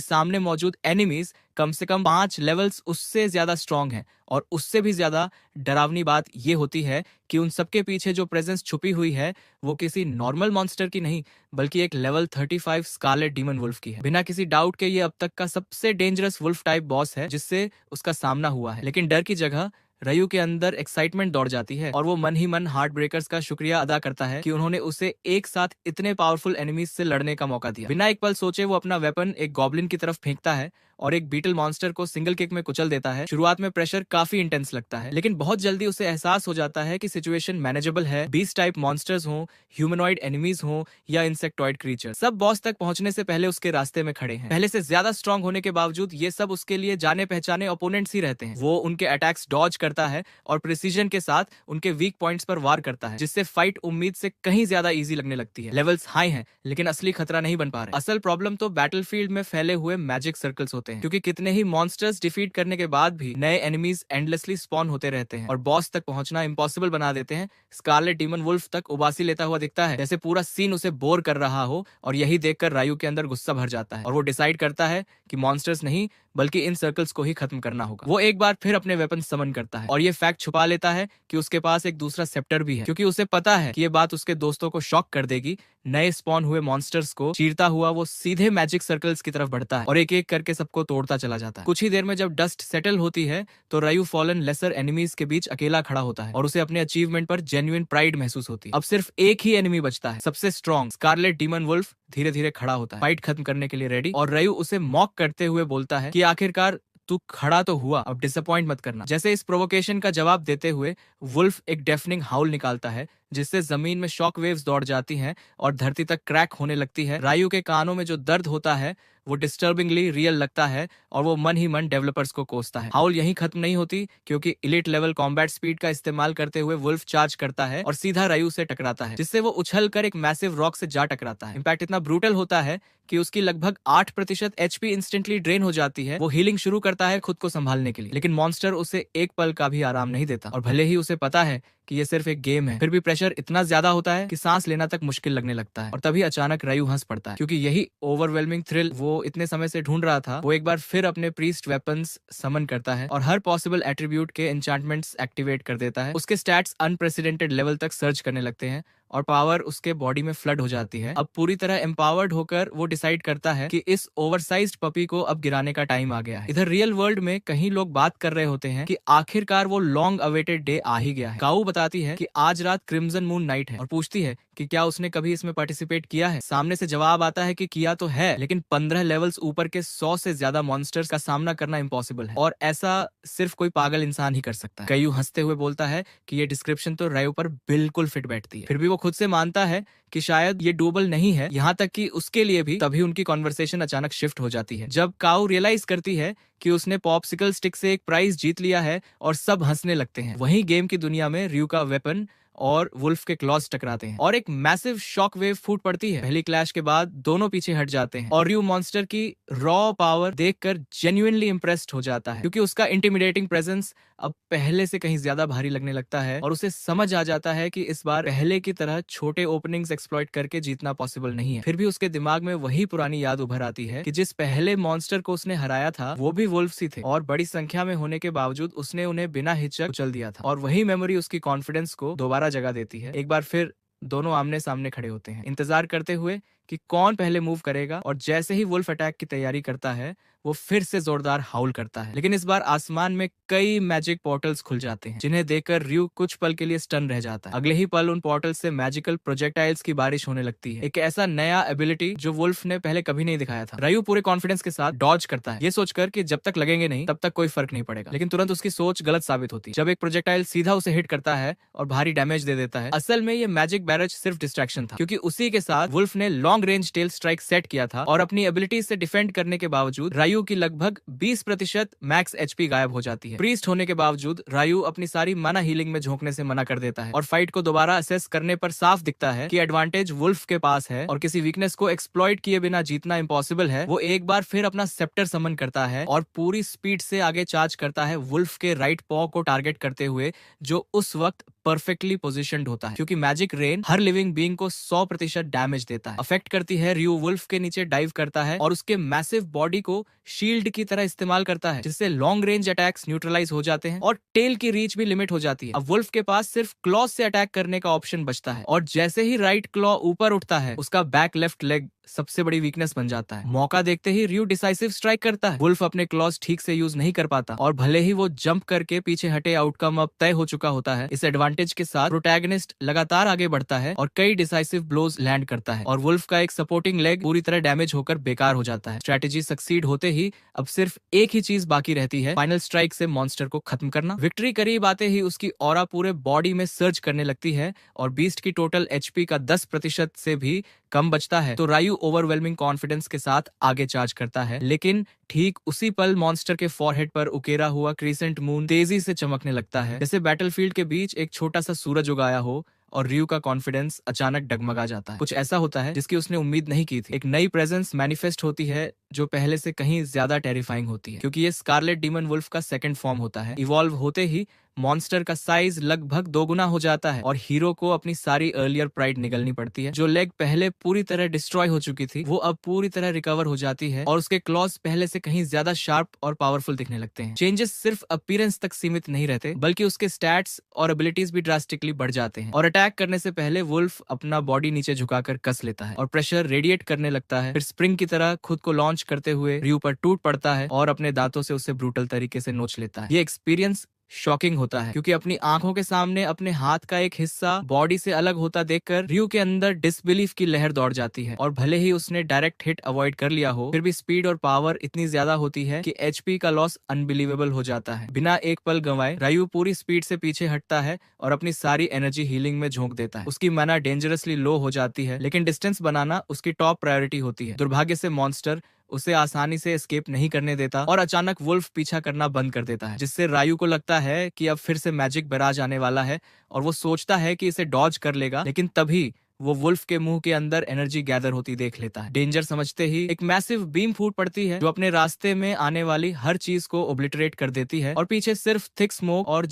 सामने मौजूद एनिमीज कम से कम 5 लेवल्स उससे ज्यादा स्ट्रांग हैं। और उससे भी ज्यादा डरावनी बात यह होती है कि उन सबके पीछे जो प्रेजेंस छुपी हुई है, वो किसी नॉर्मल मॉन्स्टर की नहीं, बल्कि एक लेवल 35 स्कारलेट डीमन वुल्फ की है। बिना किसी डाउट के ये अब तक का सबसे डेंजरस वुल्फ टाइप बॉस है जिससे उसका सामना हुआ है। लेकिन डर की जगह रयू के अंदर एक्साइटमेंट दौड़ जाती है, और वो मन ही मन हार्ट ब्रेकर्स का शुक्रिया अदा करता है कि उन्होंने उसे एक साथ इतने पावरफुल एनिमीज से लड़ने का मौका दिया। बिना एक पल सोचे वो अपना वेपन एक गॉब्लिन की तरफ फेंकता है, और एक बीटल मॉन्स्टर को सिंगल किक में कुचल देता है। शुरुआत में प्रेशर काफी इंटेंस लगता है, लेकिन बहुत जल्दी उसे एहसास हो जाता है कि सिचुएशन मैनेजेबल है। बीस्ट टाइप मॉन्स्टर्स हों, ह्यूमनॉइड एनिमीज हों, या इंसेक्टॉइड क्रीचर, सब बॉस तक पहुंचने से पहले उसके रास्ते में खड़े हैं। पहले से ज्यादा स्ट्रांग होने के बावजूद ये सब उसके लिए जाने पहचाने ओपोनेंट्स ही रहते हैं। वो उनके अटैक्स डॉज करता है, और प्रिसीजन के साथ उनके वीक पॉइंट्स पर वार करता है, जिससे फाइट उम्मीद से कहीं ज्यादा इजी लगने लगती है। लेवल्स हाई हैं, लेकिन असली खतरा नहीं बन पा रहे। असल प्रॉब्लम तो बैटलफील्ड में फैले हुए मैजिक सर्कल्स होते हैं, क्योंकि कितने ही मॉन्स्टर्स डिफीट करने के बाद भी नए एनिमीज एंडलेसली स्पॉन होते रहते हैं, और बॉस तक पहुंचना इम्पॉसिबल बना देते हैं। स्कारलेट डीमन वुल्फ तक उबासी लेता हुआ दिखता है, जैसे पूरा सीन उसे बोर कर रहा हो, और यही देखकर रायू के अंदर गुस्सा भर जाता है, और वो डिसाइड करता है कि मॉन्स्टर्स नहीं, बल्कि इन सर्कल्स को ही खत्म करना होगा। वो एक बार फिर अपने वेपन समन करता है, और ये फैक्ट छुपा लेता है कि उसके पास एक दूसरा सेप्टर भी है, क्योंकि उसे पता है कि ये बात उसके दोस्तों को शॉक कर देगी। नए स्पॉन हुए मॉन्स्टर्स को चीरता हुआ वो सीधे मैजिक सर्कल्स की तरफ बढ़ता है, और एक एक करके सबको तोड़ता चला जाता है। कुछ ही देर में जब डस्ट सेटल होती है, तो रायू फॉलन लेसर एनिमीज के बीच अकेला खड़ा होता है, और उसे अपने अचीवमेंट पर जेन्युइन प्राइड महसूस होती है। अब सिर्फ एक ही एनिमी बचता है, सबसे स्ट्रॉन्ग स्कारलेट डीमन वुल्फ धीरे धीरे खड़ा होता है, फाइट खत्म करने के लिए रेडी। और रायू उसे मॉक करते हुए बोलता है कि आखिरकार तू खड़ा तो हुआ, अब डिसअपॉइंट मत करना। जैसे इस प्रोवोकेशन का जवाब देते हुए वुल्फ एक डेफनिंग हाउल निकालता है, जिससे जमीन में शॉक वेव्स दौड़ जाती हैं और धरती तक क्रैक होने लगती है। रायू के कानों में जो दर्द होता है वो डिस्टर्बिंगली रियल लगता है, और वो मन ही मन डेवलपर्स को कोसता है। हाउल यहीं खत्म नहीं होती, क्योंकि इलीट लेवल कॉम्बैट स्पीड का इस्तेमाल करते हुए वुल्फ चार्ज करता है और सीधा रायू से टकराता है, जिससे वो उछलकर एक मैसिव रॉक से जा टकराता है। इम्पैक्ट इतना ब्रूटल होता है कि उसकी लगभग 8% एचपी इंस्टेंटली ड्रेन हो जाती है। वो हीलिंग शुरू करता है खुद को संभालने के लिए, लेकिन मॉन्स्टर उसे एक पल का भी आराम नहीं देता, और भले ही उसे पता है कि ये सिर्फ एक गेम है, फिर भी प्रेशर इतना ज्यादा होता है कि सांस लेना तक मुश्किल लगने लगता है। और तभी अचानक रायू हंस पड़ता है, क्योंकि यही ओवरवेलमिंग थ्रिल वो इतने समय से ढूंढ रहा था। वो एक बार फिर अपने प्रीस्ट वेपन्स समन करता है, और हर पॉसिबल एट्रीब्यूट के एन्चांटमेंट्स एक्टिवेट कर देता है। उसके स्टैट्स अनप्रेसिडेंटेड लेवल तक सर्च करने लगते हैं, और पावर उसके बॉडी में फ्लड हो जाती है। अब पूरी तरह एम्पावर्ड होकर वो डिसाइड करता है कि इस ओवरसाइज्ड पपी को अब गिराने का टाइम आ गया है। इधर रियल वर्ल्ड में कहीं लोग बात कर रहे होते हैं कि आखिरकार वो लॉन्ग अवेटेड डे आ ही गया है। काऊ बताती है कि आज रात क्रिम्सन मून नाइट है और पूछती है कि क्या उसने कभी इसमें पार्टिसिपेट किया है। सामने से जवाब आता है कि किया तो है, लेकिन 15 लेवल्स ऊपर के 100 से ज्यादा मॉन्स्टर्स का सामना करना इम्पॉसिबल है और ऐसा सिर्फ कोई पागल इंसान ही कर सकता है। कयू हंसते हुए बोलता है कि ये डिस्क्रिप्शन तो रायू पर बिल्कुल फिट बैठती है। फिर भी वो खुद से मानता है कि शायद ये डूबल नहीं है, यहाँ तक कि उसके लिए भी। तभी उनकी कॉन्वर्सेशन अचानक शिफ्ट हो जाती है जब काऊ रियलाइज करती है कि उसने पॉप्सिकल स्टिक से एक प्राइज जीत लिया है और सब हंसने लगते हैं। वहीं गेम की दुनिया में रयू का वेपन और वुल्फ के क्लॉज टकराते हैं और एक मैसिव शॉक वेव फूट पड़ती है। पहली क्लैश के बाद दोनों पीछे हट जाते हैं और रयू मॉन्स्टर की रॉ पावर देखकर जेन्युइनली इंप्रेस्ड हो जाता है, क्योंकि उसका इंटिमिडेटिंग प्रेजेंस अब पहले से कहीं ज्यादा भारी लगने लगता है और उसे समझ आ जाता है कि इस बार पहले की तरह छोटे ओपनिंग्स एक्सप्लॉइट करके जीतना पॉसिबल नहीं है। फिर भी उसके दिमाग में वही पुरानी याद उभर आती है कि जिस पहले मॉन्स्टर को उसने हराया था वो भी वुल्फ्स ही थे और बड़ी संख्या में होने के बावजूद उसने उन्हें बिना हिचक कुचल दिया था। और वही मेमोरी उसकी कॉन्फिडेंस को दोबारा जगा देती है। एक बार फिर दोनों आमने सामने खड़े होते हैं, इंतजार करते हुए कि कौन पहले मूव करेगा। और जैसे ही वुल्फ अटैक की तैयारी करता है वो फिर से जोरदार हाउल करता है, लेकिन इस बार आसमान में कई मैजिक पोर्टल्स खुल जाते हैं जिन्हें देखकर रयू कुछ पल के लिए स्टन रह जाता है। अगले ही पल उन पोर्टल से मैजिकल प्रोजेक्टाइल्स की बारिश होने लगती है, एक ऐसा नया एबिलिटी जो वुल्फ ने पहले कभी नहीं दिखाया था। रयू पूरे कॉन्फिडेंस के साथ डॉज करता है, ये सोचकर कि जब तक लगेंगे नहीं तब तक कोई फर्क नहीं पड़ेगा, लेकिन तुरंत उसकी सोच गलत साबित होती है जब एक प्रोजेक्टाइल सीधा उसे हिट करता है और भारी डैमेज दे देता है। असल में ये मैजिक बैरज सिर्फ डिस्ट्रैक्शन था, क्योंकि उसी के साथ वुल्फ ने long range tail strike set किया था और अपनी एबिलिटी से डिफेंड करने के बावजूद रायू की लगभग 20% मैक्स एचपी गायब हो जाती है। प्रीस्ट होने के बावजूद रायू अपनी सारी माना हीलिंग में झोंकने से मना कर देता है और फाइट को दोबारा असेस करने पर साफ दिखता है कि एडवांटेज वुल्फ के पास है और किसी वीकनेस को एक्सप्लॉइट किए बिना जीतना इम्पॉसिबल है। वो एक बार फिर अपना सेप्टर समन करता है और पूरी स्पीड से आगे चार्ज करता है वुल्फ के राइट पॉ को टारगेट करते हुए, जो उस वक्त परफेक्टली पोजीशनड होता है, क्योंकि मैजिक रेन हर लिविंग बीइंग को 100% डैमेज देता है। अफेक्ट करती है, रयू वुल्फ के नीचे डाइव करता है और उसके मैसिव बॉडी को शील्ड की तरह इस्तेमाल करता है, जिससे लॉन्ग रेंज अटैक्स न्यूट्रलाइज हो जाते हैं और टेल की रीच भी लिमिट हो जाती है। अब वुल्फ के पास सिर्फ क्लॉज से अटैक करने का ऑप्शन बचता है और जैसे ही राइट क्लॉ ऊपर उठता है उसका बैक लेफ्ट लेग सबसे बड़ी वीकनेस बन जाता है। मौका देखते ही रयू डिसाइसिव स्ट्राइक करता है। वुल्फ अपने क्लॉज ठीक से यूज नहीं कर पाता और भले ही वो जंप करके पीछे हटे, आउटकम अब तय हो चुका होता है। इस एडवांटेज के साथ प्रोटैगनिस्ट लगातार आगे बढ़ता है और कई डिसाइसिव ब्लोज लैंड करता है और वुल्फ का एक सपोर्टिंग लेग पूरी तरह डैमेज होकर बेकार हो जाता है। स्ट्रेटेजी सक्सीड होते ही अब सिर्फ एक ही चीज बाकी रहती है, फाइनल स्ट्राइक से मॉन्स्टर को खत्म करना। विक्ट्री करीब आते ही उसकी ऑरा पूरे बॉडी में सर्ज करने लगती है और बीस्ट की टोटल एचपी का 10% से भी कम बचता है, तो रायू ओवरवेलमिंग कॉन्फिडेंस के साथ आगे चार्ज करता है। लेकिन ठीक उसी पल मॉन्स्टर के फॉरहेड पर उकेरा हुआ क्रीसेंट मून तेजी से चमकने लगता है, जैसे बैटलफील्ड के बीच एक छोटा सा सूरज उगाया हो और रयू का कॉन्फिडेंस अचानक डगमगा जाता है। कुछ ऐसा होता है जिसकी उसने उम्मीद नहीं की थी। एक नई प्रेजेंस मैनिफेस्ट होती है जो पहले से कहीं ज्यादा टेरिफाइंग होती है, क्योंकि ये स्कारलेट डीमन वुल्फ का सेकंड फॉर्म होता है। इवॉल्व होते ही मॉन्स्टर का साइज लगभग 2 गुना हो जाता है और हीरो को अपनी सारी अर्लियर प्राइड निगलनी पड़ती है। जो लेग पहले पूरी तरह डिस्ट्रॉय हो चुकी थी वो अब पूरी तरह रिकवर हो जाती है और उसके क्लॉज पहले से कहीं ज्यादा शार्प और पावरफुल दिखने लगते हैं। चेंजेस सिर्फ अपीयरेंस तक सीमित नहीं रहते, बल्कि उसके स्टैट्स और एबिलिटीज भी ड्रास्टिकली बढ़ जाते हैं। और अटैक करने से पहले वुल्फ अपना बॉडी नीचे झुकाकर कस लेता है और प्रेशर रेडिएट करने लगता है। फिर स्प्रिंग की तरह खुद को लॉन्च करते हुए रयू पर टूट पड़ता है और अपने दांतों से उसे ब्रूटल तरीके से नोच लेता है। ये एक्सपीरियंस शॉकिंग होता है, क्योंकि अपनी आंखों के सामने अपने हाथ का एक हिस्सा बॉडी से अलग होता देखकर रयू के अंदर डिसबिलीफ की लहर दौड़ जाती है। और भले ही उसने डायरेक्ट हिट अवॉइड कर लिया हो, फिर भी स्पीड और पावर इतनी ज्यादा होती है कि एचपी का लॉस अनबिलीवेबल हो जाता है। बिना एक पल गंवाए रयू पूरी स्पीड से पीछे हटता है और अपनी सारी एनर्जी हीलिंग में झोंक देता है। उसकी माना डेंजरसली लो हो जाती है, लेकिन डिस्टेंस बनाना उसकी टॉप प्रायोरिटी होती है। दुर्भाग्य से मॉन्स्टर उसे आसानी से एस्केप नहीं करने देता और अचानक वुल्फ पीछा करना बंद कर देता है, जिससे रायू को लगता है कि अब फिर से मैजिक बैराज आने वाला है और वो सोचता है कि इसे डॉज कर लेगा। लेकिन तभी वो वुल्फ के मुंह के अंदर एनर्जी गैदर होती देख लेता है। डेंजर समझते ही एक मैसिव बीम फूट पड़ती है जो अपने रास्ते में आने वाली हर चीज को ओब्लिटरेट कर देती है और पीछे सिर्फ थिक स्मोक और